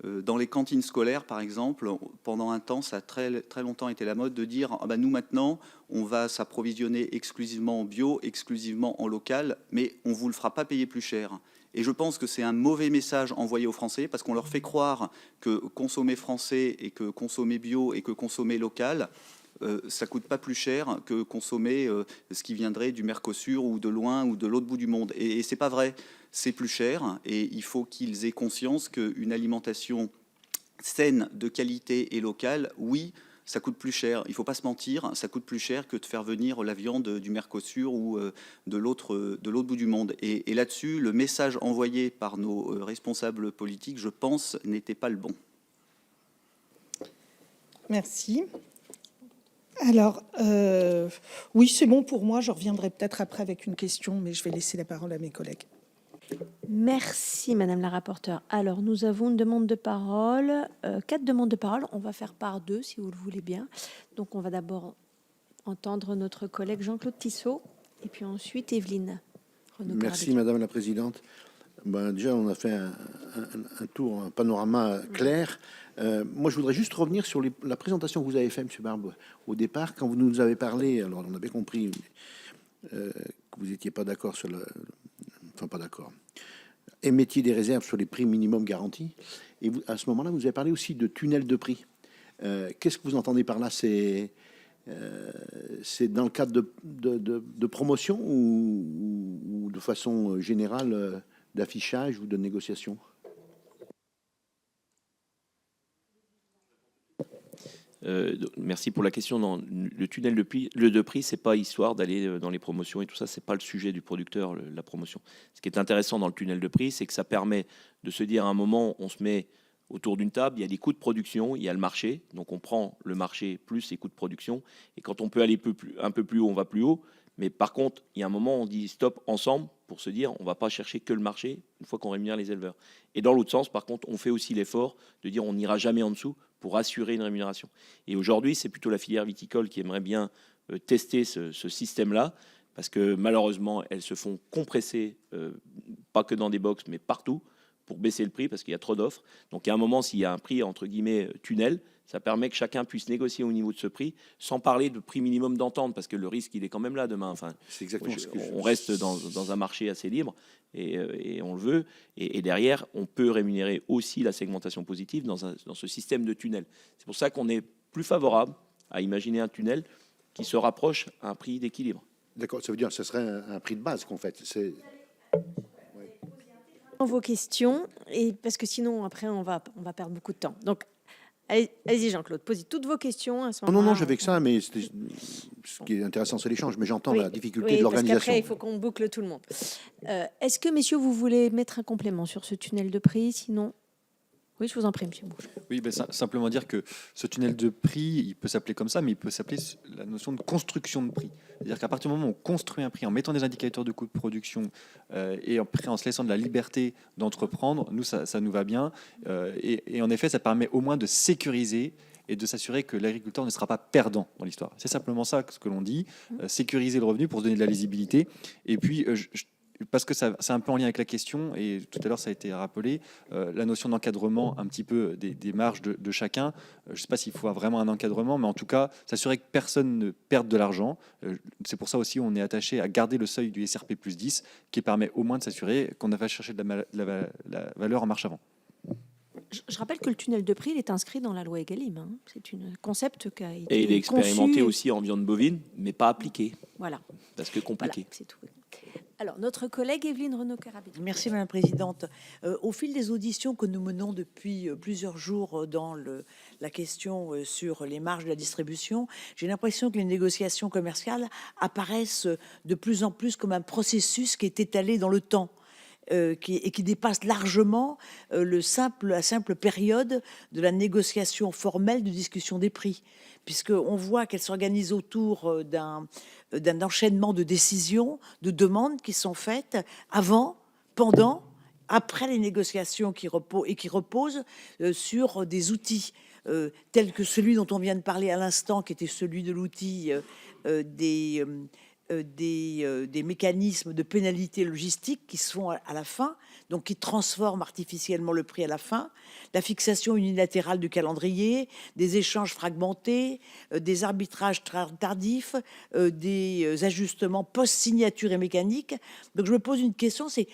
S5: Dans les cantines scolaires, par exemple, pendant un temps, ça a très, très longtemps été la mode de dire « nous, maintenant, on va s'approvisionner exclusivement en bio, exclusivement en local, mais on ne vous le fera pas payer plus cher ». Et je pense que c'est un mauvais message envoyé aux Français parce qu'on leur fait croire que consommer français et que consommer bio et que consommer local, ça coûte pas plus cher que consommer ce qui viendrait du Mercosur ou de loin ou de l'autre bout du monde. Et c'est pas vrai, c'est plus cher et il faut qu'ils aient conscience qu'une alimentation saine, de qualité et locale, oui, ça coûte plus cher. Il ne faut pas se mentir, ça coûte plus cher que de faire venir la viande du Mercosur ou de l'autre bout du monde. Et là-dessus, le message envoyé par nos responsables politiques, je pense, n'était pas le bon.
S4: Merci. Alors, oui, c'est bon pour moi. Je reviendrai peut-être après avec une question, mais je vais laisser la parole à mes collègues.
S1: Merci, Madame la rapporteure. Alors, nous avons une demande de parole, 4 demandes de parole. On va faire par 2, si vous le voulez bien. Donc, on va d'abord entendre notre collègue Jean-Claude Tissot, et puis ensuite Evelyne Renaud.
S6: Merci, Madame la Présidente. Déjà, on a fait un tour, un panorama clair. Moi, je voudrais juste revenir sur la présentation que vous avez faite, M. Barbe, au départ, quand vous nous avez parlé. Alors, on avait compris que vous n'étiez pas d'accord sur le... Enfin, pas d'accord. Émettiez des réserves sur les prix minimum garantis. Et vous, à ce moment-là, vous avez parlé aussi de tunnel de prix. Qu'est-ce que vous entendez par là? C'est dans le cadre de promotion ou de façon générale d'affichage ou de négociation?
S2: Merci pour la question. Non, le tunnel de prix, c'est pas histoire d'aller dans les promotions et tout ça. C'est pas le sujet du producteur, la promotion. Ce qui est intéressant dans le tunnel de prix, c'est que ça permet de se dire à un moment, on se met autour d'une table, il y a des coûts de production, il y a le marché, donc on prend le marché plus les coûts de production. Et quand on peut aller un peu plus haut, on va plus haut. Mais par contre, il y a un moment, on dit stop ensemble pour se dire, on va pas chercher que le marché une fois qu'on rémunère les éleveurs. Et dans l'autre sens, par contre, on fait aussi l'effort de dire, on n'ira jamais en dessous pour assurer une rémunération. Et aujourd'hui, c'est plutôt la filière viticole qui aimerait bien tester ce système-là, parce que malheureusement, elles se font compresser, pas que dans des box, mais partout, pour baisser le prix, parce qu'il y a trop d'offres. Donc, il y a un moment, s'il y a un prix, entre guillemets, tunnel, ça permet que chacun puisse négocier au niveau de ce prix, sans parler de prix minimum d'entente, parce que le risque, il est quand même là demain. Enfin,
S6: c'est exactement ce que
S2: on reste dans un marché assez libre, et on le veut. Et derrière, on peut rémunérer aussi la segmentation positive dans ce système de tunnel. C'est pour ça qu'on est plus favorable à imaginer un tunnel qui se rapproche à un prix d'équilibre.
S6: D'accord, ça veut dire que ce serait un prix de base qu'en fait. C'est...
S1: Vos questions, et parce que sinon, après, on va perdre beaucoup de temps. Donc, allez-y, Jean-Claude, posez toutes vos questions à ce moment-là.
S6: Non, j'avais que ça, mais ce qui est intéressant, c'est l'échange. Mais j'entends la difficulté de l'organisation.
S1: Parce qu'après, il faut qu'on boucle tout le monde. Est-ce que, messieurs, vous voulez mettre un complément sur ce tunnel de prix? Sinon, oui, je vous en prie, monsieur Bouche.
S3: Oui, simplement dire que ce tunnel de prix, il peut s'appeler comme ça, mais il peut s'appeler la notion de construction de prix. C'est-à-dire qu'à partir du moment où on construit un prix en mettant des indicateurs de coût de production et après en se laissant de la liberté d'entreprendre, nous, ça nous va bien. Et en effet, ça permet au moins de sécuriser et de s'assurer que l'agriculteur ne sera pas perdant dans l'histoire. C'est simplement ça ce que l'on dit, sécuriser le revenu pour se donner de la lisibilité. Et puis, parce que c'est un peu en lien avec la question, et tout à l'heure ça a été rappelé, la notion d'encadrement un petit peu des marges de chacun. Je ne sais pas s'il faut vraiment un encadrement, mais en tout cas, s'assurer que personne ne perde de l'argent. C'est pour ça aussi on est attaché à garder le seuil du SRP plus 10, qui permet au moins de s'assurer qu'on a fait chercher de la valeur en marche avant.
S1: Je rappelle que le tunnel de prix il est inscrit dans la loi Egalim. Hein. C'est un concept qui a été
S2: Et il est expérimenté
S1: conçu.
S2: aussi en viande bovine, mais pas appliqué,
S1: Voilà,
S2: parce que compliqué.
S1: voilà, c'est tout. Alors, notre collègue Evelyne Renaud-Carabelli.
S7: Merci Madame la Présidente. Au fil des auditions que nous menons depuis plusieurs jours dans la question sur les marges de la distribution, j'ai l'impression que les négociations commerciales apparaissent de plus en plus comme un processus qui est étalé dans le temps. Qui dépasse largement la simple période de la négociation formelle de discussion des prix, puisqu'on voit qu'elle s'organise autour d'un enchaînement de décisions, de demandes qui sont faites avant, pendant, après les négociations qui reposent sur des outils tels que celui dont on vient de parler à l'instant, qui était celui de l'outil des mécanismes de pénalité logistique qui se font à la fin, donc qui transforment artificiellement le prix à la fin, la fixation unilatérale du calendrier, des échanges fragmentés, des arbitrages tardifs, des ajustements post-signature et mécaniques. Donc je me pose une question, c'est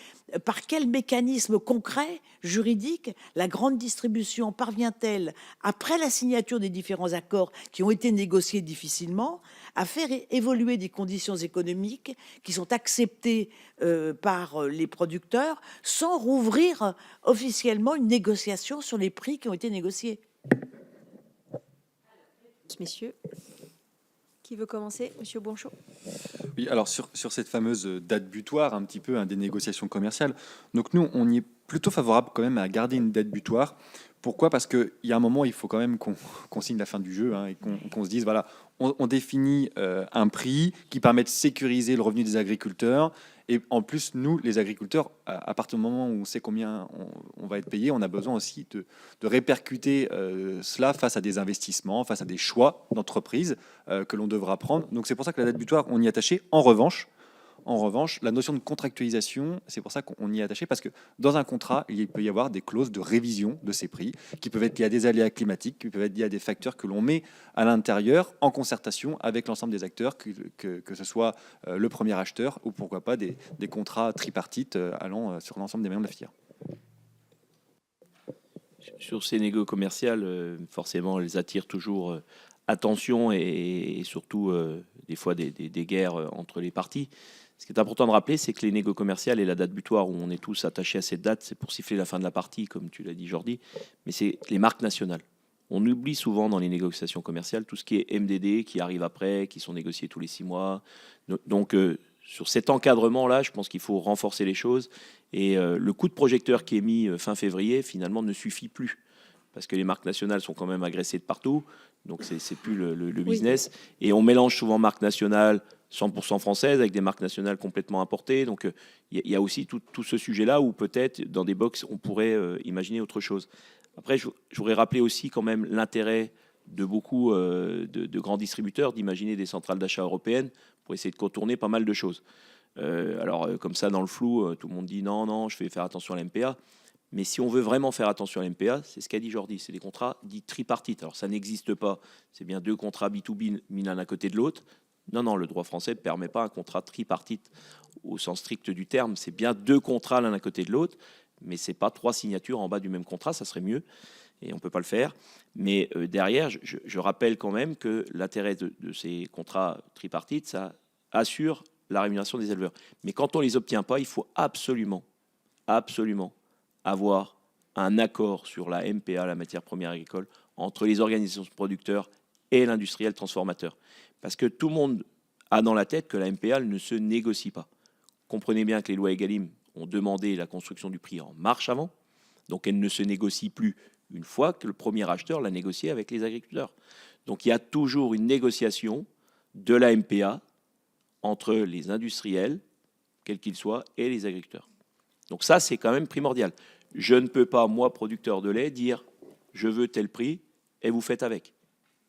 S7: par quel mécanisme concret, juridique, la grande distribution parvient-elle, après la signature des différents accords qui ont été négociés difficilement, à faire évoluer des conditions économiques qui sont acceptées par les producteurs sans rouvrir officiellement une négociation sur les prix qui ont été négociés?
S1: Messieurs, qui veut commencer? Monsieur Bonchot.
S3: Oui, alors sur cette fameuse date butoir, un petit peu des négociations commerciales, donc nous, on y est plutôt favorable quand même à garder une date butoir. Pourquoi? Parce qu'il y a un moment, il faut quand même qu'on signe la fin du jeu, et qu'on se dise, voilà, on définit un prix qui permet de sécuriser le revenu des agriculteurs. Et en plus, nous, les agriculteurs, à partir du moment où on sait combien on va être payé, on a besoin aussi de répercuter cela face à des investissements, face à des choix d'entreprise que l'on devra prendre. Donc c'est pour ça que la date butoir, on y est attaché. En revanche, la notion de contractualisation, c'est pour ça qu'on y est attaché, parce que dans un contrat, il peut y avoir des clauses de révision de ces prix, qui peuvent être liées à des aléas climatiques, qui peuvent être liées à des facteurs que l'on met à l'intérieur, en concertation avec l'ensemble des acteurs, que ce soit le premier acheteur, ou pourquoi pas des contrats tripartites allant sur l'ensemble des maillons de la filière.
S2: Sur ces négos commerciales, forcément, elles attirent toujours attention et surtout des fois des guerres entre les parties. Ce qui est important de rappeler, c'est que les négos commerciales et la date butoir où on est tous attachés à cette date, c'est pour siffler la fin de la partie, comme tu l'as dit, Jordi, mais c'est les marques nationales. On oublie souvent dans les négociations commerciales tout ce qui est MDD qui arrive après, qui sont négociés tous les 6 mois. Donc, sur cet encadrement-là, je pense qu'il faut renforcer les choses. Et le coup de projecteur qui est mis fin février, finalement, ne suffit plus. Parce que les marques nationales sont quand même agressées de partout. Donc, c'est plus le business. Et on mélange souvent marques nationales 100% françaises avec des marques nationales complètement importées. Donc, il y a aussi tout ce sujet-là où peut-être, dans des box, on pourrait imaginer autre chose. Après, je voudrais rappeler aussi quand même l'intérêt de beaucoup de grands distributeurs d'imaginer des centrales d'achat européennes pour essayer de contourner pas mal de choses. Alors, comme ça, dans le flou, tout le monde dit non, je vais faire attention à l'MPA. Mais si on veut vraiment faire attention à l'MPA, c'est ce qu'a dit Jordi, c'est des contrats dits tripartites. Alors, ça n'existe pas. C'est bien 2 contrats B2B mis l'un à côté de l'autre. Non, le droit français ne permet pas un contrat tripartite au sens strict du terme. C'est bien 2 contrats l'un à côté de l'autre, mais ce n'est pas 3 signatures en bas du même contrat, ça serait mieux, et on ne peut pas le faire. Mais derrière, je rappelle quand même que l'intérêt de ces contrats tripartites, ça assure la rémunération des éleveurs. Mais quand on ne les obtient pas, il faut absolument avoir un accord sur la MPA, la matière première agricole, entre les organisations de producteurs et l'industriel transformateur. Parce que tout le monde a dans la tête que la MPA ne se négocie pas. Comprenez bien que les lois Egalim ont demandé la construction du prix en marche avant, donc elle ne se négocie plus une fois que le premier acheteur l'a négocié avec les agriculteurs. Donc il y a toujours une négociation de la MPA entre les industriels, quels qu'ils soient, et les agriculteurs. Donc ça, c'est quand même primordial. Je ne peux pas, moi, producteur de lait, dire « je veux tel prix » et vous faites avec.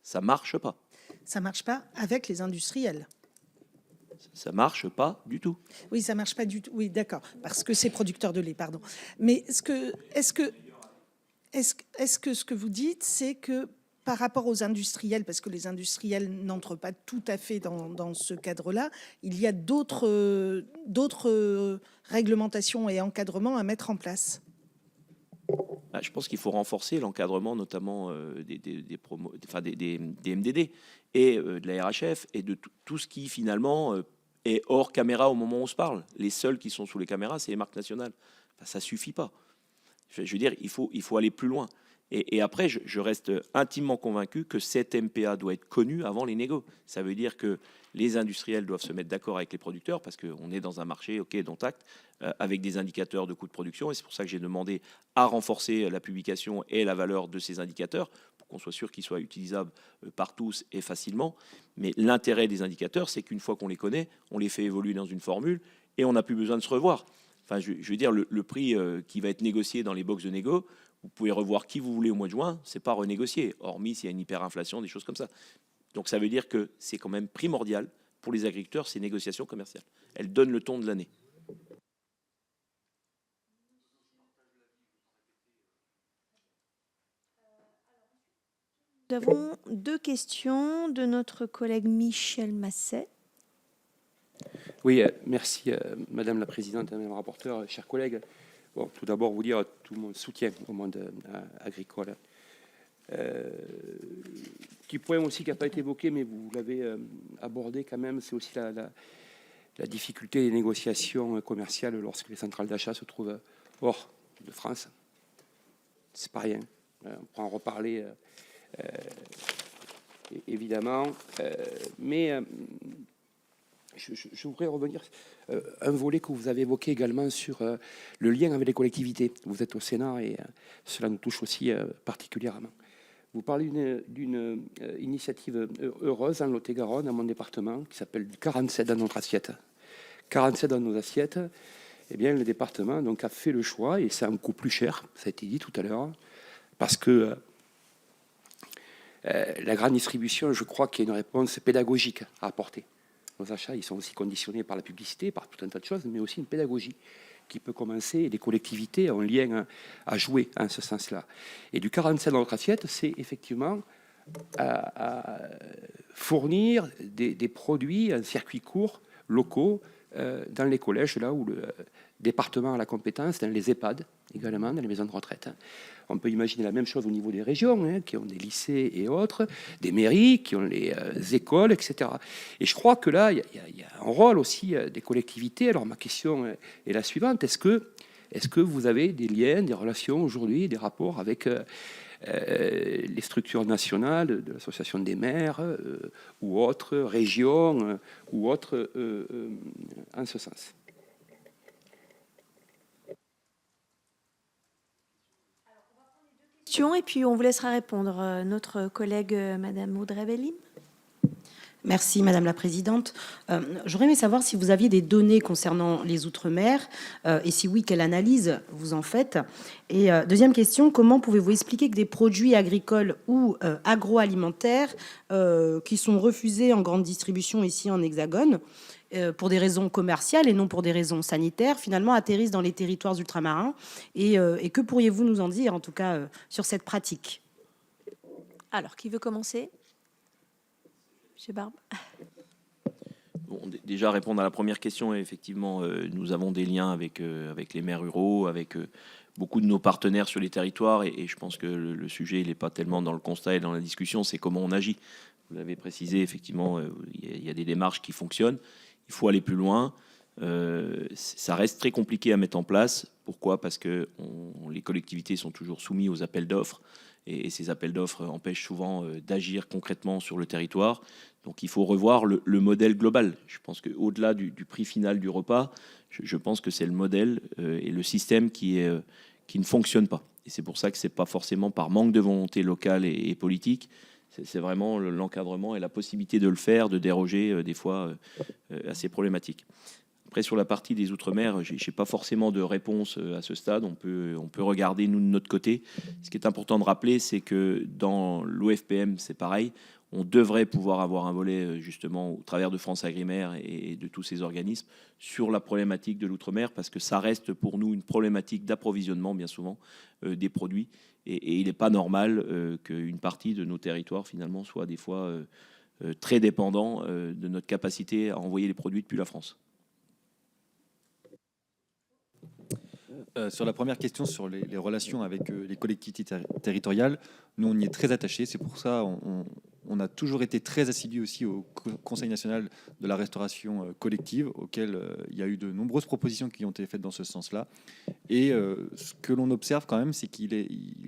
S2: Ça marche pas.
S4: Ça marche pas avec les industriels.
S2: Ça marche pas du tout.
S4: Oui, ça marche pas du tout. Oui, d'accord, parce que c'est producteur de lait, pardon. Mais est-ce que ce que vous dites, c'est que par rapport aux industriels, parce que les industriels n'entrent pas tout à fait dans ce cadre-là, il y a d'autres réglementations et encadrements à mettre en place?
S2: Je pense qu'il faut renforcer l'encadrement, notamment des MDD et de la RHF et de tout ce qui finalement est hors caméra au moment où on se parle. Les seuls qui sont sous les caméras, c'est les marques nationales. Enfin, ça suffit pas. Je veux dire, il faut aller plus loin. Et après, je reste intimement convaincu que cette MPA doit être connue avant les négos. Ça veut dire que les industriels doivent se mettre d'accord avec les producteurs parce qu'on est dans un marché, ok, dont acte, avec des indicateurs de coûts de production. Et c'est pour ça que j'ai demandé à renforcer la publication et la valeur de ces indicateurs pour qu'on soit sûr qu'ils soient utilisables par tous et facilement. Mais l'intérêt des indicateurs, c'est qu'une fois qu'on les connaît, on les fait évoluer dans une formule et on n'a plus besoin de se revoir. Enfin, je veux dire, le prix qui va être négocié dans les box de négo, vous pouvez revoir qui vous voulez au mois de juin, c'est pas renégocié, hormis s'il y a une hyperinflation, des choses comme ça. Donc ça veut dire que c'est quand même primordial pour les agriculteurs, ces négociations commerciales. Elles donnent le ton de l'année.
S1: Nous avons 2 questions de notre collègue Michel Masset.
S8: Oui, merci Madame la Présidente, Madame la rapporteure, chers collègues. Bon, tout d'abord, vous dire tout mon soutien au monde agricole. Petit point aussi qui n'a pas été évoqué, mais vous l'avez abordé quand même, c'est aussi la difficulté des négociations commerciales lorsque les centrales d'achat se trouvent hors de France. C'est pas rien. On pourra en reparler évidemment, mais je voudrais revenir un volet que vous avez évoqué également sur le lien avec les collectivités. Vous êtes au Sénat et cela nous touche aussi particulièrement. Vous parlez d'une initiative heureuse en Lot-et-Garonne, dans mon département, qui s'appelle 47 dans notre assiette. 47 dans nos assiettes, eh bien, le département donc, a fait le choix, et c'est un coût plus cher, ça a été dit tout à l'heure, parce que la grande distribution, je crois qu'il y a une réponse pédagogique à apporter. Nos achats, ils sont aussi conditionnés par la publicité, par tout un tas de choses, mais aussi une pédagogie qui peut commencer, et les collectivités ont un lien à jouer en ce sens-là. Et du 47 dans notre assiette, c'est effectivement à fournir des produits, un circuit court, locaux, dans les collèges, là où le département a la compétence, dans les EHPAD également, dans les maisons de retraite. On peut imaginer la même chose au niveau des régions, qui ont des lycées et autres, des mairies, qui ont les écoles, etc. Et je crois que là, il y a un rôle aussi des collectivités. Alors ma question est la suivante. Est-ce que vous avez des liens, des relations aujourd'hui, des rapports avec les structures nationales de l'association des maires ou autres régions ou autres en ce sens?
S1: Et puis on vous laissera répondre. Notre collègue Madame Audrey Bellim.
S9: Merci Madame la Présidente. J'aurais aimé savoir si vous aviez des données concernant les Outre-mer et si oui, quelle analyse vous en faites. Et deuxième question, comment pouvez-vous expliquer que des produits agricoles ou agroalimentaires qui sont refusés en grande distribution ici en Hexagone pour des raisons commerciales et non pour des raisons sanitaires, finalement atterrissent dans les territoires ultramarins et que pourriez-vous nous en dire, en tout cas, sur cette pratique?
S1: Alors, qui veut commencer? Monsieur Barbe.
S2: Bon, déjà, répondre à la première question, effectivement, nous avons des liens avec les maires ruraux, avec beaucoup de nos partenaires sur les territoires, et je pense que le sujet, il n'est pas tellement dans le constat et dans la discussion, c'est comment on agit. Vous l'avez précisé, effectivement, il y a des démarches qui fonctionnent. Il faut aller plus loin. Ça reste très compliqué à mettre en place. Pourquoi? Parce que les collectivités sont toujours soumises aux appels d'offres. Et ces appels d'offres empêchent souvent d'agir concrètement sur le territoire. Donc il faut revoir le modèle global. Je pense qu'au-delà du prix final du repas, je pense que c'est le modèle et le système qui ne fonctionne pas. Et c'est pour ça que ce n'est pas forcément par manque de volonté locale et politique. C'est vraiment l'encadrement et la possibilité de le faire, de déroger des fois à ces problématiques. Après, sur la partie des Outre-mer, je n'ai pas forcément de réponse à ce stade. On peut regarder, nous, de notre côté. Ce qui est important de rappeler, c'est que dans l'OFPM, c'est pareil. On devrait pouvoir avoir un volet, justement, au travers de France Agrimaire et de tous ces organismes, sur la problématique de l'outre-mer, parce que ça reste pour nous une problématique d'approvisionnement, bien souvent, des produits. Et il n'est pas normal qu'une partie de nos territoires, finalement, soit des fois très dépendant de notre capacité à envoyer les produits depuis la France.
S3: Sur la première question sur les relations avec les collectivités territoriales, nous on y est très attachés. C'est pour ça on a toujours été très assidus aussi au Conseil national de la restauration collective, auquel il y a eu de nombreuses propositions qui ont été faites dans ce sens-là. Et ce que l'on observe quand même, c'est qu'il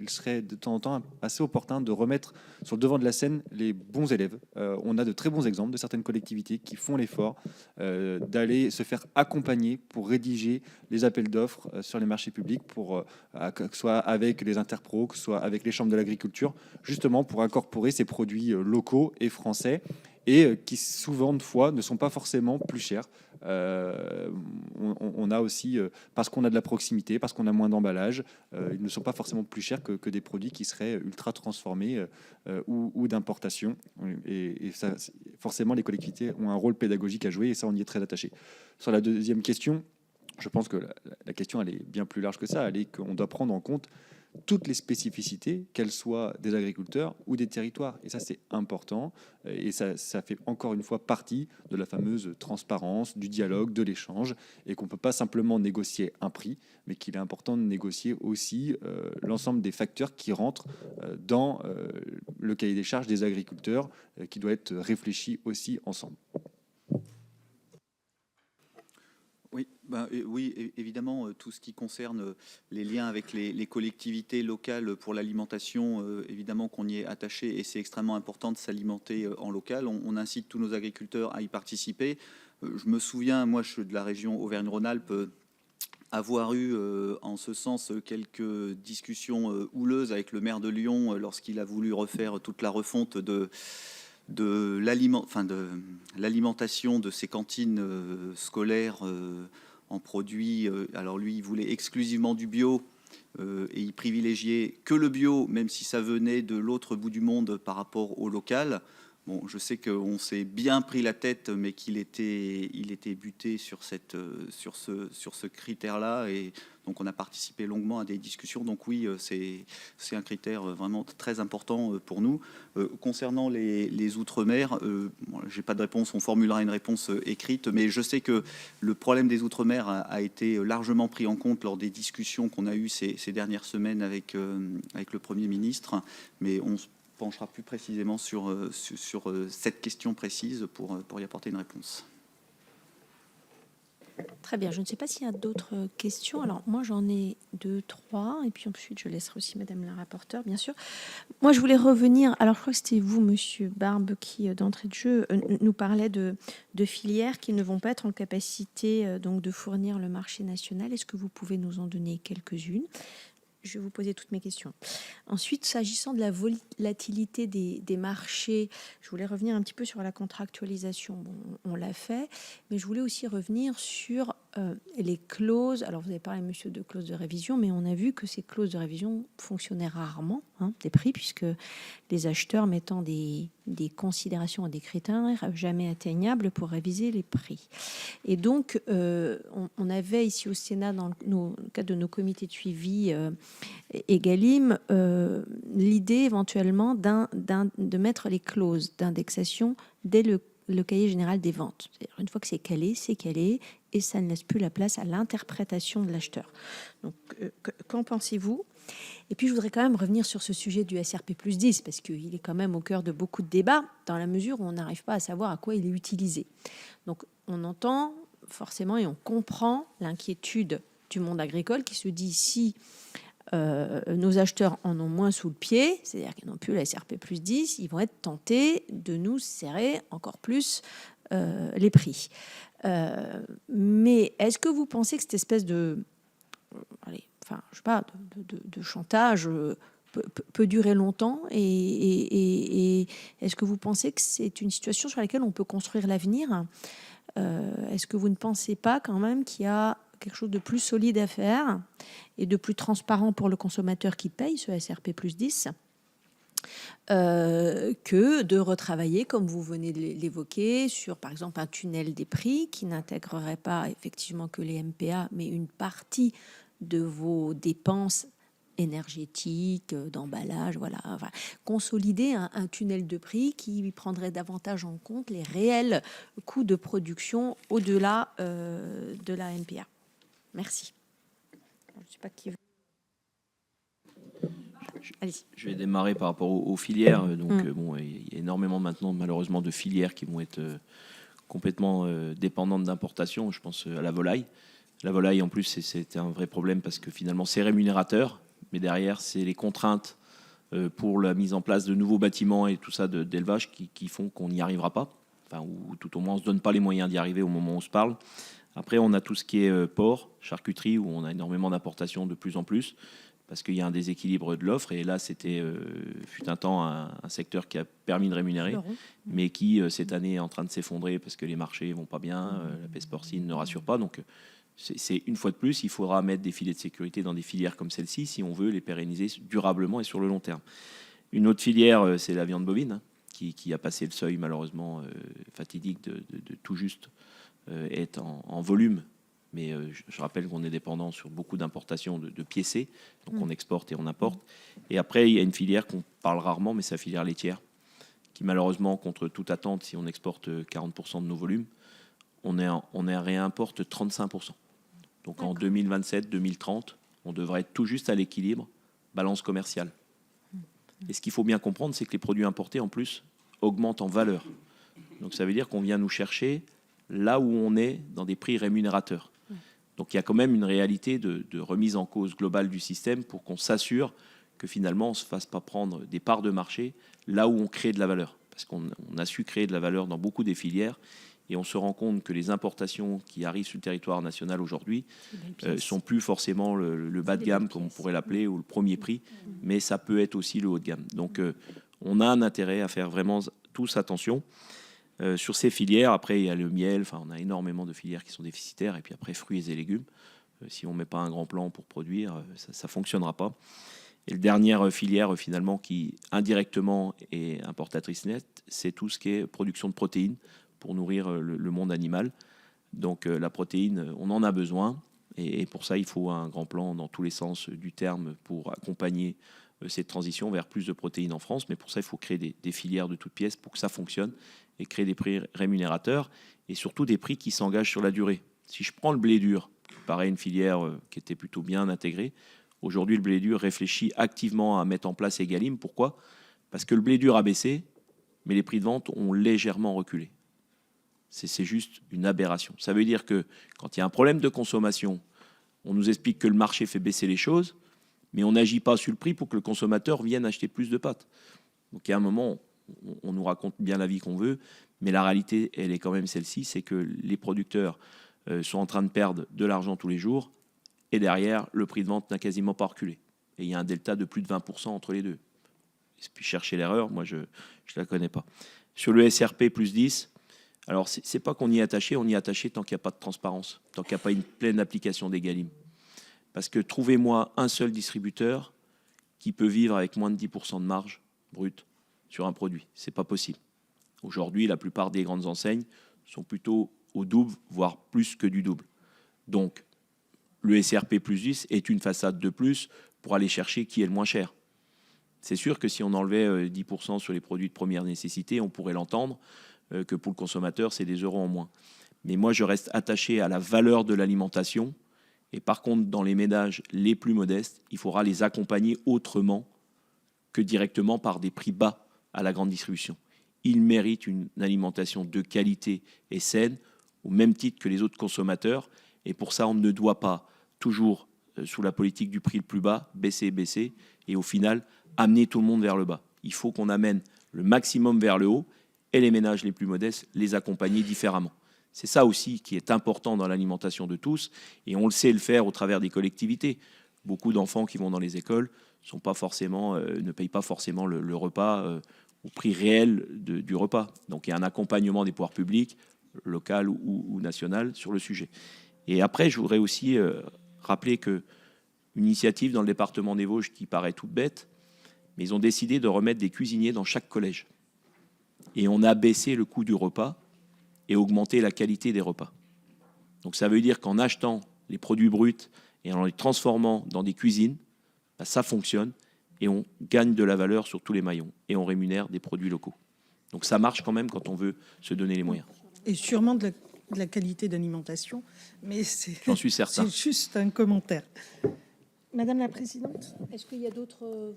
S3: serait de temps en temps assez opportun de remettre sur le devant de la scène les bons élèves. On a de très bons exemples de certaines collectivités qui font l'effort d'aller se faire accompagner pour rédiger les appels d'offres sur les marchés publics, que ce soit avec les interpros, que ce soit avec les chambres de l'agriculture, justement pour incorporer ces produits locaux et français, et qui souvent de fois ne sont pas forcément plus chers. On a aussi, parce qu'on a de la proximité, parce qu'on a moins d'emballage, ils ne sont pas forcément plus chers que des produits qui seraient ultra transformés ou d'importation. Et ça, forcément, les collectivités ont un rôle pédagogique à jouer, et ça, on y est très attaché. Sur la deuxième question, je pense que la question, elle est bien plus large que ça. Elle est qu'on doit prendre en compte toutes les spécificités, qu'elles soient des agriculteurs ou des territoires. Et ça, c'est important. Et ça fait encore une fois partie de la fameuse transparence, du dialogue, de l'échange, et qu'on ne peut pas simplement négocier un prix, mais qu'il est important de négocier aussi l'ensemble des facteurs qui rentrent dans le cahier des charges des agriculteurs, qui doit être réfléchi aussi ensemble.
S5: Oui, évidemment, tout ce qui concerne les liens avec les collectivités locales pour l'alimentation, évidemment qu'on y est attaché, et c'est extrêmement important de s'alimenter en local. On incite tous nos agriculteurs à y participer. Je me souviens, moi je suis de la région Auvergne-Rhône-Alpes, avoir eu en ce sens quelques discussions houleuses avec le maire de Lyon lorsqu'il a voulu refaire toute la refonte de l'alimentation de ces cantines scolaires en produits. Alors lui, il voulait exclusivement du bio et il privilégiait que le bio, même si ça venait de l'autre bout du monde par rapport au local. Bon, je sais qu'on s'est bien pris la tête, mais il était buté sur ce critère-là, et donc on a participé longuement à des discussions. Donc oui, c'est un critère vraiment très important pour nous. Concernant les Outre-mer, j'ai pas de réponse, on formulera une réponse écrite, mais je sais que le problème des Outre-mer a été largement pris en compte lors des discussions qu'on a eues ces dernières semaines avec le Premier ministre, mais on penchera plus précisément sur cette question précise pour y apporter une réponse.
S1: Très bien, je ne sais pas s'il y a d'autres questions. Alors moi j'en ai 2, 3, et puis ensuite je laisserai aussi Madame la rapporteure, bien sûr. Moi je voulais revenir, alors je crois que c'était vous, Monsieur Barbe, qui d'entrée de jeu nous parlait de filières qui ne vont pas être en capacité donc de fournir le marché national. Est-ce que vous pouvez nous en donner quelques-unes ? Je vais vous poser toutes mes questions. Ensuite, s'agissant de la volatilité des marchés, je voulais revenir un petit peu sur la contractualisation. Bon, on l'a fait, mais je voulais aussi revenir sur les clauses. Alors, vous avez parlé, monsieur, de clauses de révision, mais on a vu que ces clauses de révision fonctionnaient rarement, des prix, puisque les acheteurs mettant des considérations et des critères jamais atteignables pour réviser les prix. Et donc, on avait ici au Sénat, dans le cadre de nos comités de suivi Egalim, l'idée éventuellement de mettre les clauses d'indexation dès le cahier général des ventes. C'est-à-dire, une fois que c'est calé, et ça ne laisse plus la place à l'interprétation de l'acheteur. Donc, qu'en pensez-vous ? Et puis, je voudrais quand même revenir sur ce sujet du SRP+10, parce qu'il est quand même au cœur de beaucoup de débats, dans la mesure où on n'arrive pas à savoir à quoi il est utilisé. Donc, on entend forcément et on comprend l'inquiétude du monde agricole qui se dit si nos acheteurs en ont moins sous le pied, c'est-à-dire qu'ils n'ont plus la SRP+10, ils vont être tentés de nous serrer encore plus les prix. Mais est-ce que vous pensez que cette espèce de chantage peut durer longtemps, et est-ce que vous pensez que c'est une situation sur laquelle on peut construire l'avenir ? Est-ce que vous ne pensez pas quand même qu'il y a quelque chose de plus solide à faire et de plus transparent pour le consommateur qui paye ce SRP plus 10 que de retravailler, comme vous venez de l'évoquer, sur par exemple un tunnel des prix qui n'intégrerait pas effectivement que les MPA, mais une partie de vos dépenses énergétiques, d'emballage, voilà. Enfin, consolider un tunnel de prix qui prendrait davantage en compte les réels coûts de production au-delà de la MPA. Merci. Je ne sais pas qui veut. Allez-y.
S2: Je vais démarrer par rapport aux filières. Donc, bon, il y a énormément maintenant, malheureusement, de filières qui vont être complètement dépendantes d'importation. Je pense à la volaille. La volaille, en plus, c'était un vrai problème parce que finalement, c'est rémunérateur. Mais derrière, c'est les contraintes pour la mise en place de nouveaux bâtiments et tout ça d'élevage qui font qu'on n'y arrivera pas. Enfin, ou tout au moins, on ne se donne pas les moyens d'y arriver au moment où on se parle. Après, on a tout ce qui est porc, charcuterie, où on a énormément d'importations de plus en plus, parce qu'il y a un déséquilibre de l'offre. Et là, c'était, fut un temps, un secteur qui a permis de rémunérer, mais qui, cette année, est en train de s'effondrer parce que les marchés ne vont pas bien, la peste porcine ne rassure pas. Donc, c'est une fois de plus, il faudra mettre des filets de sécurité dans des filières comme celle-ci si on veut les pérenniser durablement et sur le long terme. Une autre filière, c'est la viande bovine, qui a passé le seuil, malheureusement, fatidique de tout juste être en volume. Mais je rappelle qu'on est dépendant sur beaucoup d'importations de piécés, donc on exporte et on importe. Et après, il y a une filière qu'on parle rarement, mais c'est la filière laitière, qui malheureusement, contre toute attente, si on exporte 40% de nos volumes, on réimporte 35%. Donc en 2027-2030, on devrait être tout juste à l'équilibre, balance commerciale. Et ce qu'il faut bien comprendre, c'est que les produits importés, en plus, augmentent en valeur. Donc ça veut dire qu'on vient nous chercher là où on est dans des prix rémunérateurs. Donc il y a quand même une réalité de remise en cause globale du système pour qu'on s'assure que finalement on ne se fasse pas prendre des parts de marché là où on crée de la valeur. Parce qu'on a su créer de la valeur dans beaucoup des filières et on se rend compte que les importations qui arrivent sur le territoire national aujourd'hui sont plus forcément le bas de gamme, comme on pourrait l'appeler, ou le premier prix, mais ça peut être aussi le haut de gamme. Donc on a un intérêt à faire vraiment tous attention. Sur ces filières, après il y a le miel, enfin on a énormément de filières qui sont déficitaires, et puis après fruits et légumes. Si on ne met pas un grand plan pour produire, ça ne fonctionnera pas. Et la dernière filière finalement qui indirectement est importatrice nette, c'est tout ce qui est production de protéines pour nourrir le monde animal. Donc la protéine, on en a besoin, et pour ça il faut un grand plan dans tous les sens du terme pour accompagner cette transition vers plus de protéines en France. Mais pour ça il faut créer des filières de toutes pièces pour que ça fonctionne, et créer des prix rémunérateurs et surtout des prix qui s'engagent sur la durée. Si je prends le blé dur, qui paraît une filière qui était plutôt bien intégrée, aujourd'hui le blé dur réfléchit activement à mettre en place Egalim. Pourquoi ? Parce que le blé dur a baissé, mais les prix de vente ont légèrement reculé. C'est juste une aberration. Ça veut dire que quand il y a un problème de consommation, on nous explique que le marché fait baisser les choses, mais on n'agit pas sur le prix pour que le consommateur vienne acheter plus de pâtes. Donc il y a un moment, on nous raconte bien la vie qu'on veut, mais la réalité, elle est quand même celle-ci, c'est que les producteurs sont en train de perdre de l'argent tous les jours, et derrière, le prix de vente n'a quasiment pas reculé. Et il y a un delta de plus de 20% entre les deux. Et puis chercher l'erreur, moi je ne la connais pas. Sur le SRP plus 10, alors c'est pas qu'on y est attaché, on y est attaché tant qu'il n'y a pas de transparence, tant qu'il n'y a pas une pleine application d'Egalim. Parce que trouvez-moi un seul distributeur qui peut vivre avec moins de 10% de marge brute sur un produit. C'est pas possible. Aujourd'hui, la plupart des grandes enseignes sont plutôt au double, voire plus que du double. Donc, le SRP plus 10 est une façade de plus pour aller chercher qui est le moins cher. C'est sûr que si on enlevait 10% sur les produits de première nécessité, on pourrait l'entendre, que pour le consommateur, c'est des euros en moins. Mais moi, je reste attaché à la valeur de l'alimentation. Et par contre, dans les ménages les plus modestes, il faudra les accompagner autrement que directement par des prix bas à la grande distribution. Ils méritent une alimentation de qualité et saine, au même titre que les autres consommateurs. Et pour ça, on ne doit pas toujours, sous la politique du prix le plus bas, baisser, et au final, amener tout le monde vers le bas. Il faut qu'on amène le maximum vers le haut, et les ménages les plus modestes, les accompagner différemment. C'est ça aussi qui est important dans l'alimentation de tous, et on le sait le faire au travers des collectivités. Beaucoup d'enfants qui vont dans les écoles sont pas forcément, ne payent pas forcément le repas au prix réel du repas. Donc il y a un accompagnement des pouvoirs publics locales ou nationales sur le sujet. Et après, je voudrais aussi rappeler qu'une initiative dans le département des Vosges qui paraît toute bête, mais ils ont décidé de remettre des cuisiniers dans chaque collège. Et on a baissé le coût du repas et augmenté la qualité des repas. Donc ça veut dire qu'en achetant les produits bruts et en les transformant dans des cuisines, bah, ça fonctionne et on gagne de la valeur sur tous les maillons et on rémunère des produits locaux. Donc ça marche quand même quand on veut se donner les moyens.
S4: Et sûrement de la qualité d'alimentation, mais
S2: J'en suis certain.
S4: c'est juste un commentaire. Madame la Présidente, est-ce qu'il y a d'autres...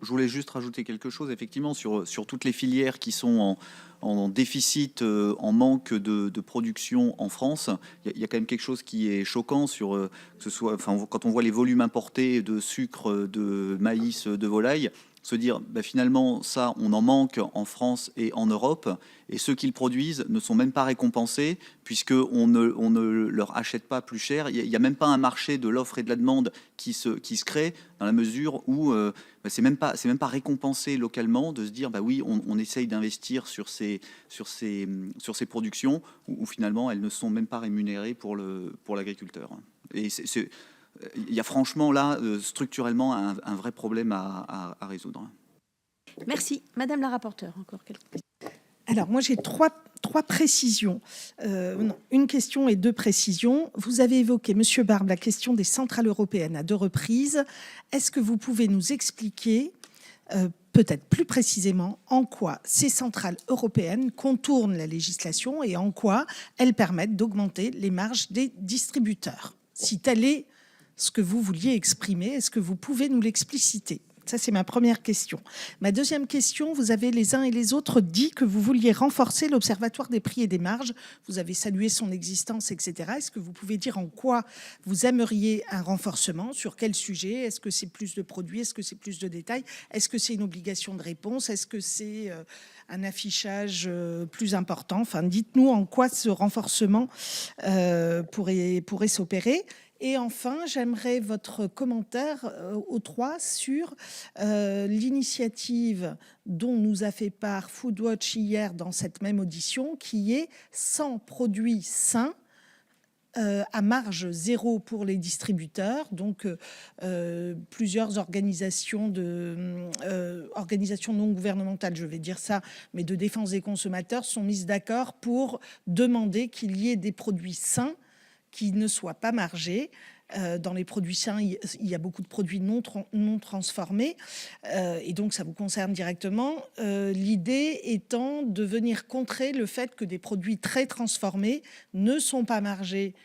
S5: Je voulais juste rajouter quelque chose, effectivement, sur toutes les filières qui sont en déficit, en manque de production en France. Il y a quand même quelque chose qui est choquant sur que ce soit, enfin, quand on voit les volumes importés de sucre, de maïs, de volaille, se dire bah, finalement ça on en manque en France et en Europe et ceux qui le produisent ne sont même pas récompensés puisque on ne leur achète pas plus cher. Il y a même pas un marché de l'offre et de la demande qui se crée dans la mesure où bah, c'est même pas récompensé localement de se dire bah oui on essaye d'investir sur ces productions où finalement elles ne sont même pas rémunérées pour l'agriculteur. Et il y a franchement là, structurellement, un vrai problème à résoudre.
S1: Merci. Madame la rapporteure, encore quelques questions.
S4: Alors, moi, j'ai trois précisions. Non, une question et deux précisions. Vous avez évoqué, Monsieur Barbe, la question des centrales européennes à 2 reprises. Est-ce que vous pouvez nous expliquer, peut-être plus précisément, en quoi ces centrales européennes contournent la législation et en quoi elles permettent d'augmenter les marges des distributeurs? Si tel est ce que vous vouliez exprimer, est-ce que vous pouvez nous l'expliciter? Ça, c'est ma première question. Ma deuxième question, vous avez les uns et les autres dit que vous vouliez renforcer l'Observatoire des prix et des marges. Vous avez salué son existence, etc. Est-ce que vous pouvez dire en quoi vous aimeriez un renforcement? Sur quel sujet? Est-ce que c'est plus de produits? Est-ce que c'est plus de détails? Est-ce que c'est une obligation de réponse? Est-ce que c'est un affichage plus important? Enfin, dites-nous en quoi ce renforcement pourrait s'opérer. Et enfin, j'aimerais votre commentaire aux 3 sur l'initiative dont nous a fait part Foodwatch hier dans cette même audition, qui est 100 produits sains à marge zéro pour les distributeurs. Donc, plusieurs organisations non gouvernementales, je vais dire ça, mais de défense des consommateurs sont mises d'accord pour demander qu'il y ait des produits sains qui ne soient pas margés. Dans les produits sains, il y a beaucoup de produits non transformés et donc ça vous concerne directement. L'idée étant de venir contrer le fait que des produits très transformés ne sont pas margés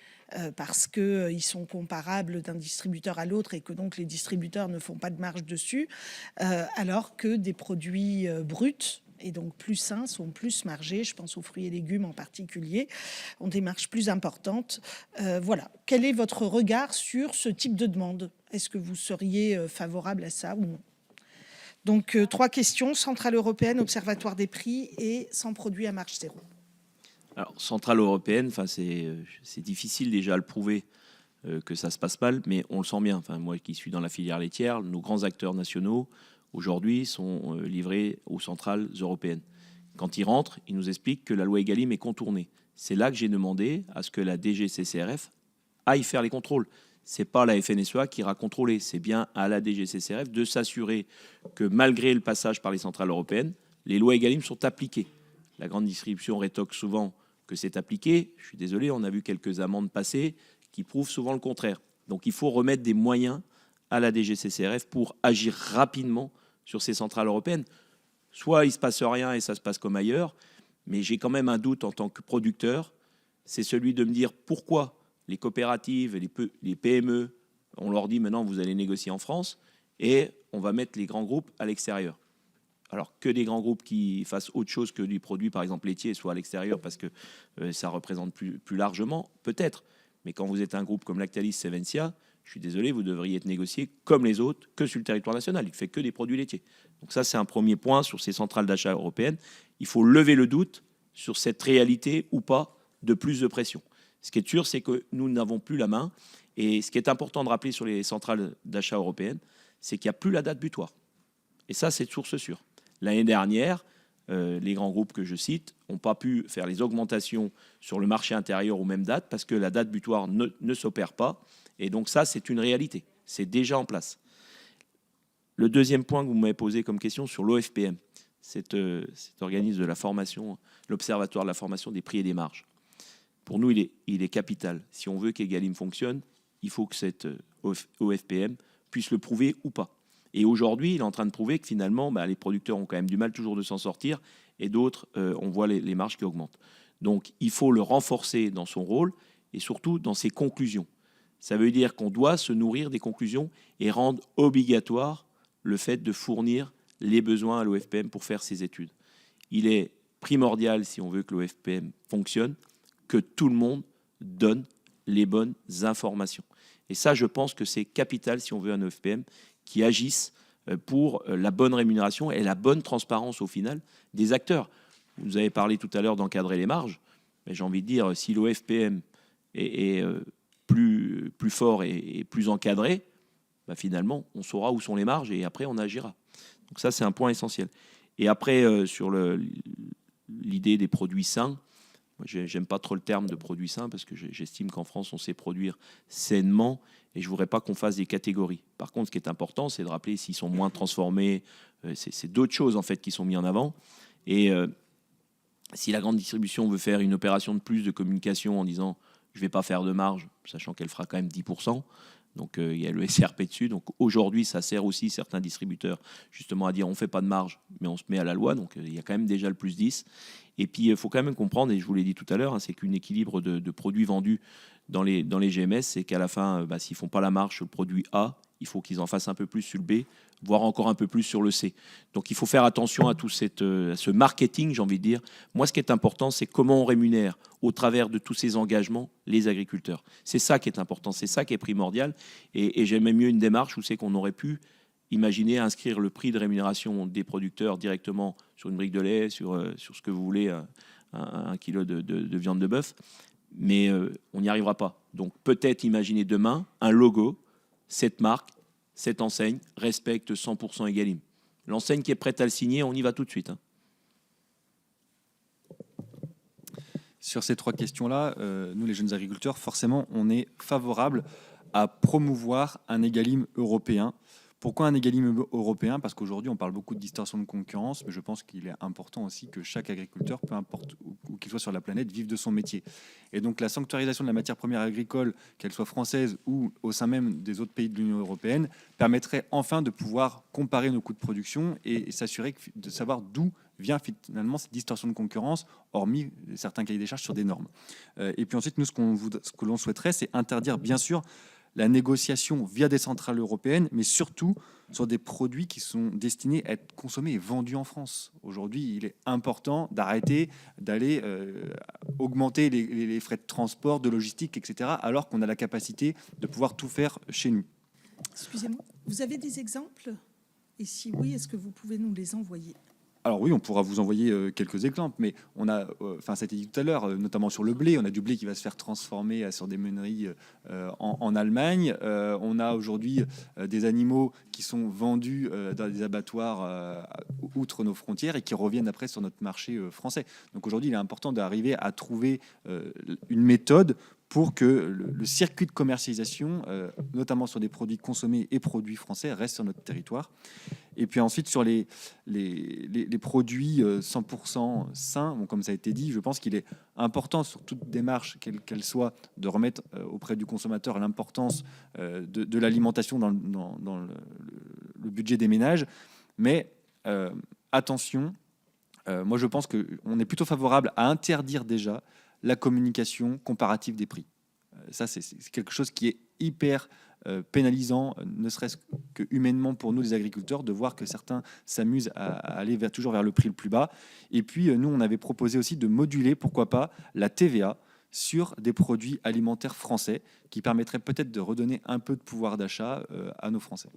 S4: parce qu'ils sont comparables d'un distributeur à l'autre et que donc les distributeurs ne font pas de marge dessus, alors que des produits bruts et donc plus sains sont plus margés, je pense aux fruits et légumes en particulier, ont des marges plus importantes. Voilà. Quel est votre regard sur ce type de demande? Est-ce que vous seriez favorable à ça ou non? Donc 3 questions, centrale européenne, observatoire des prix et 100 produits à marge zéro.
S2: Alors, centrale européenne, c'est difficile déjà à le prouver que ça se passe mal, mais on le sent bien. Enfin, moi qui suis dans la filière laitière, nos grands acteurs nationaux, aujourd'hui, sont livrés aux centrales européennes. Quand ils rentrent, ils nous expliquent que la loi Egalim est contournée. C'est là que j'ai demandé à ce que la DGCCRF aille faire les contrôles. Ce n'est pas la FNSEA qui ira contrôler, c'est bien à la DGCCRF de s'assurer que malgré le passage par les centrales européennes, les lois Egalim sont appliquées. La grande distribution rétoque souvent que c'est appliqué. Je suis désolé, on a vu quelques amendes passer qui prouvent souvent le contraire. Donc il faut remettre des moyens à la DGCCRF pour agir rapidement sur ces centrales européennes. Soit il ne se passe rien et ça se passe comme ailleurs, mais j'ai quand même un doute en tant que producteur, c'est celui de me dire pourquoi les coopératives et les PME, on leur dit maintenant vous allez négocier en France et on va mettre les grands groupes à l'extérieur. Alors que des grands groupes qui fassent autre chose que du produit, par exemple laitier, soit à l'extérieur parce que ça représente plus largement, peut-être. Mais quand vous êtes un groupe comme Lactalis, Sevencia, je suis désolé, vous devriez être négocié comme les autres, que sur le territoire national. Il ne fait que des produits laitiers. Donc ça, c'est un premier point sur ces centrales d'achat européennes. Il faut lever le doute sur cette réalité ou pas de plus de pression. Ce qui est sûr, c'est que nous n'avons plus la main. Et ce qui est important de rappeler sur les centrales d'achat européennes, c'est qu'il n'y a plus la date butoir. Et ça, c'est source sûre. L'année dernière, les grands groupes que je cite, n'ont pas pu faire les augmentations sur le marché intérieur aux mêmes dates parce que la date butoir ne s'opère pas. Et donc ça, c'est une réalité. C'est déjà en place. Le deuxième point que vous m'avez posé comme question sur l'OFPM, cet organisme de la formation, l'Observatoire de la formation des prix et des marges. Pour nous, il est capital. Si on veut qu'Egalim fonctionne, il faut que cette OFPM puisse le prouver ou pas. Et aujourd'hui, il est en train de prouver que finalement, les producteurs ont quand même du mal toujours de s'en sortir et d'autres, on voit les marges qui augmentent. Donc, il faut le renforcer dans son rôle et surtout dans ses conclusions. Ça veut dire qu'on doit se nourrir des conclusions et rendre obligatoire le fait de fournir les besoins à l'OFPM pour faire ses études. Il est primordial, si on veut que l'OFPM fonctionne, que tout le monde donne les bonnes informations. Et ça, je pense que c'est capital si on veut un OFPM qui agisse pour la bonne rémunération et la bonne transparence au final des acteurs. Vous avez parlé tout à l'heure d'encadrer les marges, mais j'ai envie de dire, si l'OFPM est plus fort et plus encadré, finalement, on saura où sont les marges et après, on agira. Donc ça, c'est un point essentiel. Et après, sur l'idée des produits sains, j'aime pas trop le terme de produits sains parce que j'estime qu'en France, on sait produire sainement et je voudrais pas qu'on fasse des catégories. Par contre, ce qui est important, c'est de rappeler s'ils sont moins transformés, c'est d'autres choses en fait qui sont mis en avant. Et si la grande distribution veut faire une opération de plus de communication en disant je vais pas faire de marge, sachant qu'elle fera quand même 10%, donc il y a le SRP dessus. Donc aujourd'hui, ça sert aussi certains distributeurs justement à dire on fait pas de marge, mais on se met à la loi. Donc il y a quand même déjà le plus 10. Et puis il faut quand même comprendre, et je vous l'ai dit tout à l'heure, c'est qu'un équilibre de produits vendus dans les GMS, c'est qu'à la fin, s'ils font pas la marge sur le produit A, il faut qu'ils en fassent un peu plus sur le B, voire encore un peu plus sur le C. Donc il faut faire attention à tout ce marketing, j'ai envie de dire. Moi, ce qui est important, c'est comment on rémunère au travers de tous ces engagements les agriculteurs. C'est ça qui est important, c'est ça qui est primordial. Et j'aimais mieux une démarche où c'est qu'on aurait pu imaginer inscrire le prix de rémunération des producteurs directement sur une brique de lait, sur ce que vous voulez, un kilo de viande de bœuf. Mais on n'y arrivera pas. Donc peut-être imaginer demain un logo, cette marque, cette enseigne respecte 100% Egalim. L'enseigne qui est prête à le signer, on y va tout de suite.
S3: Sur ces trois questions-là, nous, les jeunes agriculteurs, forcément, on est favorable à promouvoir un Egalim européen. Pourquoi un Egalim européen? Parce qu'aujourd'hui, on parle beaucoup de distorsion de concurrence, mais je pense qu'il est important aussi que chaque agriculteur, peu importe où qu'il soit sur la planète, vive de son métier. Et donc la sanctuarisation de la matière première agricole, qu'elle soit française ou au sein même des autres pays de l'Union européenne, permettrait enfin de pouvoir comparer nos coûts de production et s'assurer de savoir d'où vient finalement cette distorsion de concurrence, hormis certains cahiers des charges sur des normes. Et puis ensuite, nous, ce que l'on souhaiterait, c'est interdire, bien sûr, la négociation via des centrales européennes, mais surtout sur des produits qui sont destinés à être consommés et vendus en France. Aujourd'hui, il est important d'arrêter d'aller augmenter les frais de transport, de logistique, etc., alors qu'on a la capacité de pouvoir tout faire chez nous.
S4: Excusez-moi, vous avez des exemples? Et si oui, est-ce que vous pouvez nous les envoyer?
S3: Alors oui, on pourra vous envoyer quelques exemples, mais on a, ça a été dit tout à l'heure, notamment sur le blé, on a du blé qui va se faire transformer sur des meuneries en Allemagne. On a aujourd'hui des animaux qui sont vendus dans des abattoirs outre nos frontières et qui reviennent après sur notre marché français. Donc aujourd'hui, il est important d'arriver à trouver une méthode pour que le circuit de commercialisation, notamment sur des produits consommés et produits français, reste sur notre territoire. Et puis ensuite, sur les produits 100% sains, bon, comme ça a été dit, je pense qu'il est important, sur toute démarche, qu'elle soit, de remettre auprès du consommateur l'importance de l'alimentation dans le budget des ménages. Mais attention, moi je pense qu'on est plutôt favorable à interdire déjà la communication comparative des prix. Ça, c'est quelque chose qui est hyper pénalisant, ne serait-ce que humainement pour nous, les agriculteurs, de voir que certains s'amusent à aller toujours vers le prix le plus bas. Et puis, nous, on avait proposé aussi de moduler, pourquoi pas, la TVA sur des produits alimentaires français, qui permettrait peut-être de redonner un peu de pouvoir d'achat à nos Français.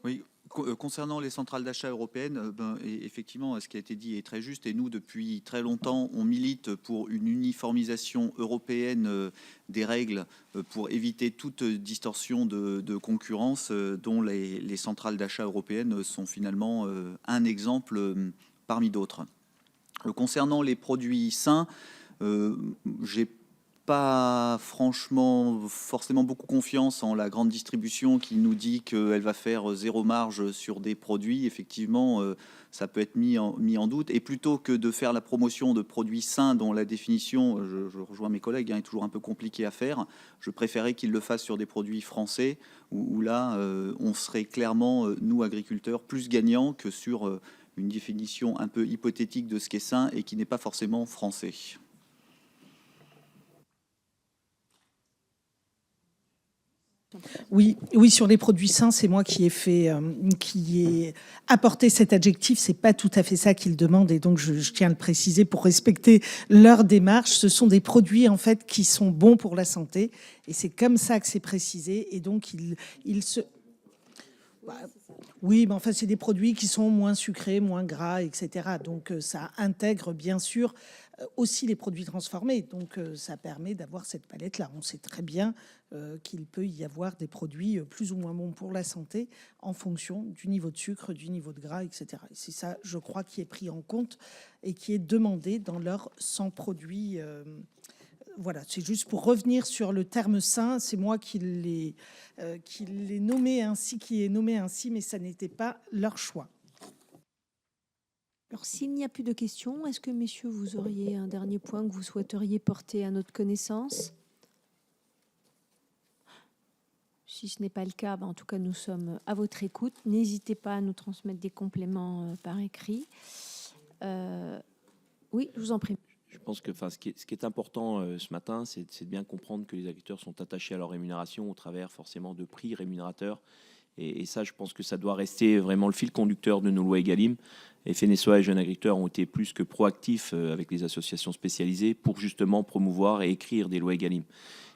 S5: Oui, Concernant les centrales d'achat européennes, effectivement, ce qui a été dit est très juste. Et nous, depuis très longtemps, on milite pour une uniformisation européenne des règles pour éviter toute distorsion de concurrence, dont les centrales d'achat européennes sont finalement un exemple parmi d'autres. Concernant les produits sains, j'ai pas franchement forcément beaucoup confiance en la grande distribution qui nous dit qu'elle va faire zéro marge sur des produits. Effectivement, ça peut être mis en doute. Et plutôt que de faire la promotion de produits sains dont la définition, je rejoins mes collègues, est toujours un peu compliquée à faire, je préférais qu'ils le fassent sur des produits français où là, on serait clairement, nous agriculteurs, plus gagnants que sur une définition un peu hypothétique de ce qui est sain et qui n'est pas forcément français.
S4: Oui, sur les produits sains, c'est moi qui ai apporté cet adjectif. C'est pas tout à fait ça qu'ils demandent, et donc je tiens à le préciser pour respecter leur démarche. Ce sont des produits en fait qui sont bons pour la santé, et c'est comme ça que c'est précisé. Et donc ils se oui, mais enfin, c'est des produits qui sont moins sucrés, moins gras, etc. Donc, ça intègre bien sûr aussi les produits transformés. Donc, ça permet d'avoir cette palette-là. On sait très bien qu'il peut y avoir des produits plus ou moins bons pour la santé en fonction du niveau de sucre, du niveau de gras, etc. Et c'est ça, je crois, qui est pris en compte et qui est demandé dans leurs 100 produits. Voilà, c'est juste pour revenir sur le terme sain. C'est moi qui l'ai nommé ainsi, mais ça n'était pas leur choix.
S1: Alors, s'il n'y a plus de questions, est-ce que, messieurs, vous auriez un dernier point que vous souhaiteriez porter à notre connaissance? Si ce n'est pas le cas, en tout cas, nous sommes à votre écoute. N'hésitez pas à nous transmettre des compléments par écrit. Oui, je vous en prie.
S2: Je pense que ce qui est important ce matin, c'est de bien comprendre que les agriculteurs sont attachés à leur rémunération au travers forcément de prix rémunérateurs. Et ça, je pense que ça doit rester vraiment le fil conducteur de nos lois Egalim. Et FNSOA et Jeunes Agriculteurs ont été plus que proactifs avec les associations spécialisées pour justement promouvoir et écrire des lois Egalim.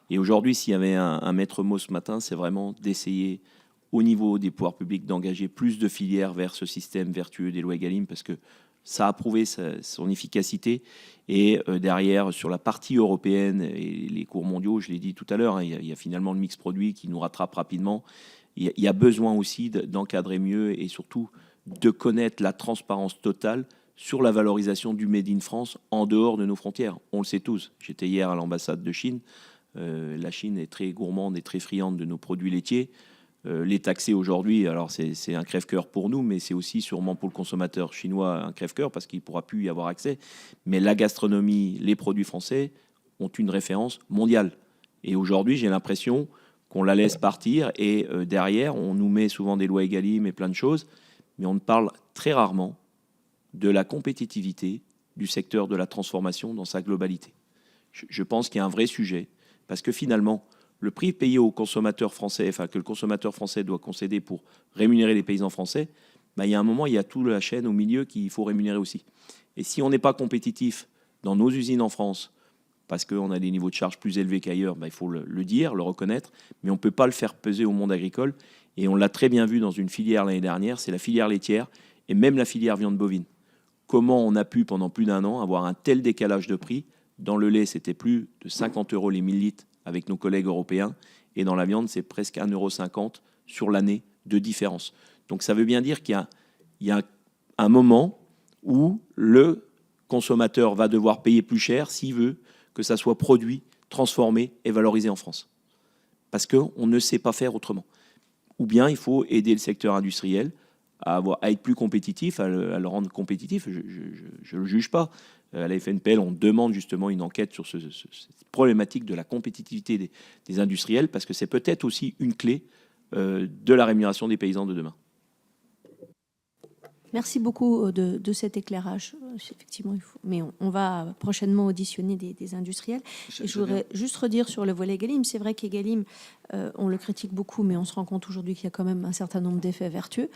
S2: Et aujourd'hui, s'il y avait un maître mot ce matin, c'est vraiment d'essayer au niveau des pouvoirs publics d'engager plus de filières vers ce système vertueux des lois Egalim, parce que ça a prouvé son efficacité. Et derrière, sur la partie européenne et les cours mondiaux, je l'ai dit tout à l'heure, il y a finalement le mix produit qui nous rattrape rapidement. Il y a besoin aussi d'encadrer mieux et surtout de connaître la transparence totale sur la valorisation du Made in France en dehors de nos frontières. On le sait tous. J'étais hier à l'ambassade de Chine. La Chine est très gourmande et très friande de nos produits laitiers. Les taxer aujourd'hui, alors c'est un crève-cœur pour nous, mais c'est aussi sûrement pour le consommateur chinois un crève-cœur parce qu'il ne pourra plus y avoir accès. Mais la gastronomie, les produits français ont une référence mondiale. Et aujourd'hui, j'ai l'impression qu'on la laisse partir et derrière, on nous met souvent des lois Egalim et plein de choses, mais on ne parle très rarement de la compétitivité du secteur de la transformation dans sa globalité. Je pense qu'il y a un vrai sujet parce que finalement, le prix payé aux consommateurs français, enfin que le consommateur français doit concéder pour rémunérer les paysans français, il y a un moment, il y a toute la chaîne au milieu qu'il faut rémunérer aussi. Et si on n'est pas compétitif dans nos usines en France, parce qu'on a des niveaux de charges plus élevés qu'ailleurs, il faut le dire, le reconnaître, mais on ne peut pas le faire peser au monde agricole. Et on l'a très bien vu dans une filière l'année dernière, c'est la filière laitière et même la filière viande bovine. Comment on a pu, pendant plus d'un an, avoir un tel décalage de prix? Dans le lait, c'était plus de 50 € les 1000 litres avec nos collègues européens. Et dans la viande, c'est presque 1,50 € sur l'année de différence. Donc ça veut bien dire qu'il y a un moment où le consommateur va devoir payer plus cher s'il veut que ça soit produit, transformé et valorisé en France. Parce qu'on ne sait pas faire autrement. Ou bien il faut aider le secteur industriel à être plus compétitif, à le rendre compétitif. Je ne le juge pas. À la FNPL, on demande justement une enquête sur cette problématique de la compétitivité des industriels, parce que c'est peut-être aussi une clé de la rémunération des paysans de demain.
S1: Merci beaucoup de cet éclairage. Effectivement, il faut, mais on va prochainement auditionner des industriels. Et je voudrais juste redire sur le volet Egalim, c'est vrai qu'Egalim, on le critique beaucoup, mais on se rend compte aujourd'hui qu'il y a quand même un certain nombre d'effets vertueux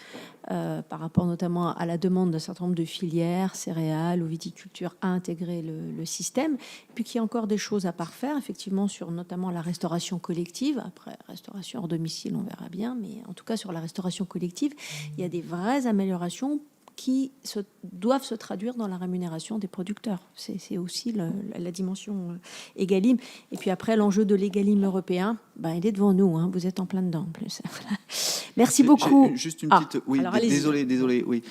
S1: par rapport notamment à la demande d'un certain nombre de filières, céréales ou viticulture à intégrer le système. Et puis qu'il y a encore des choses à parfaire, effectivement, sur notamment la restauration collective. Après, restauration hors domicile, on verra bien, mais en tout cas sur la restauration collective, il y a des vraies améliorations qui doivent se traduire dans la rémunération des producteurs. C'est aussi la dimension Egalim. Et puis après, l'enjeu de l'Egalim européen, il est devant nous. Hein, vous êtes en plein dedans, en plus. Merci beaucoup.
S5: Juste une petite... oui, désolé. Oui.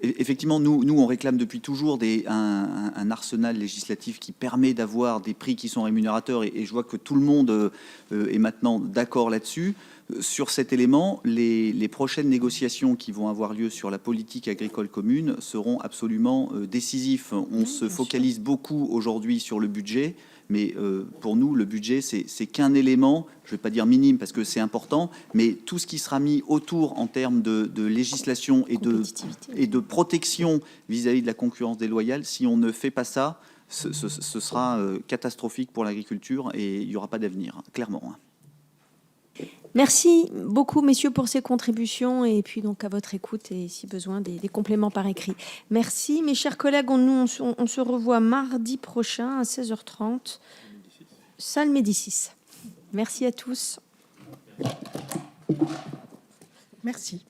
S5: Effectivement, nous, on réclame depuis toujours un arsenal législatif qui permet d'avoir des prix qui sont rémunérateurs. Et je vois que tout le monde est maintenant d'accord là-dessus. Sur cet élément, les prochaines négociations qui vont avoir lieu sur la politique agricole commune seront absolument décisifs. On se focalise beaucoup aujourd'hui sur le budget, mais pour nous, le budget, c'est qu'un élément, je ne vais pas dire minime parce que c'est important, mais tout ce qui sera mis autour en termes de législation et de protection vis-à-vis de la concurrence déloyale, si on ne fait pas ça, ce sera catastrophique pour l'agriculture et il n'y aura pas d'avenir, clairement.
S1: Merci beaucoup, messieurs, pour ces contributions et puis donc à votre écoute et si besoin des compléments par écrit. Merci, mes chers collègues. On se revoit mardi prochain à 16h30, salle Médicis. Merci à tous.
S4: Merci.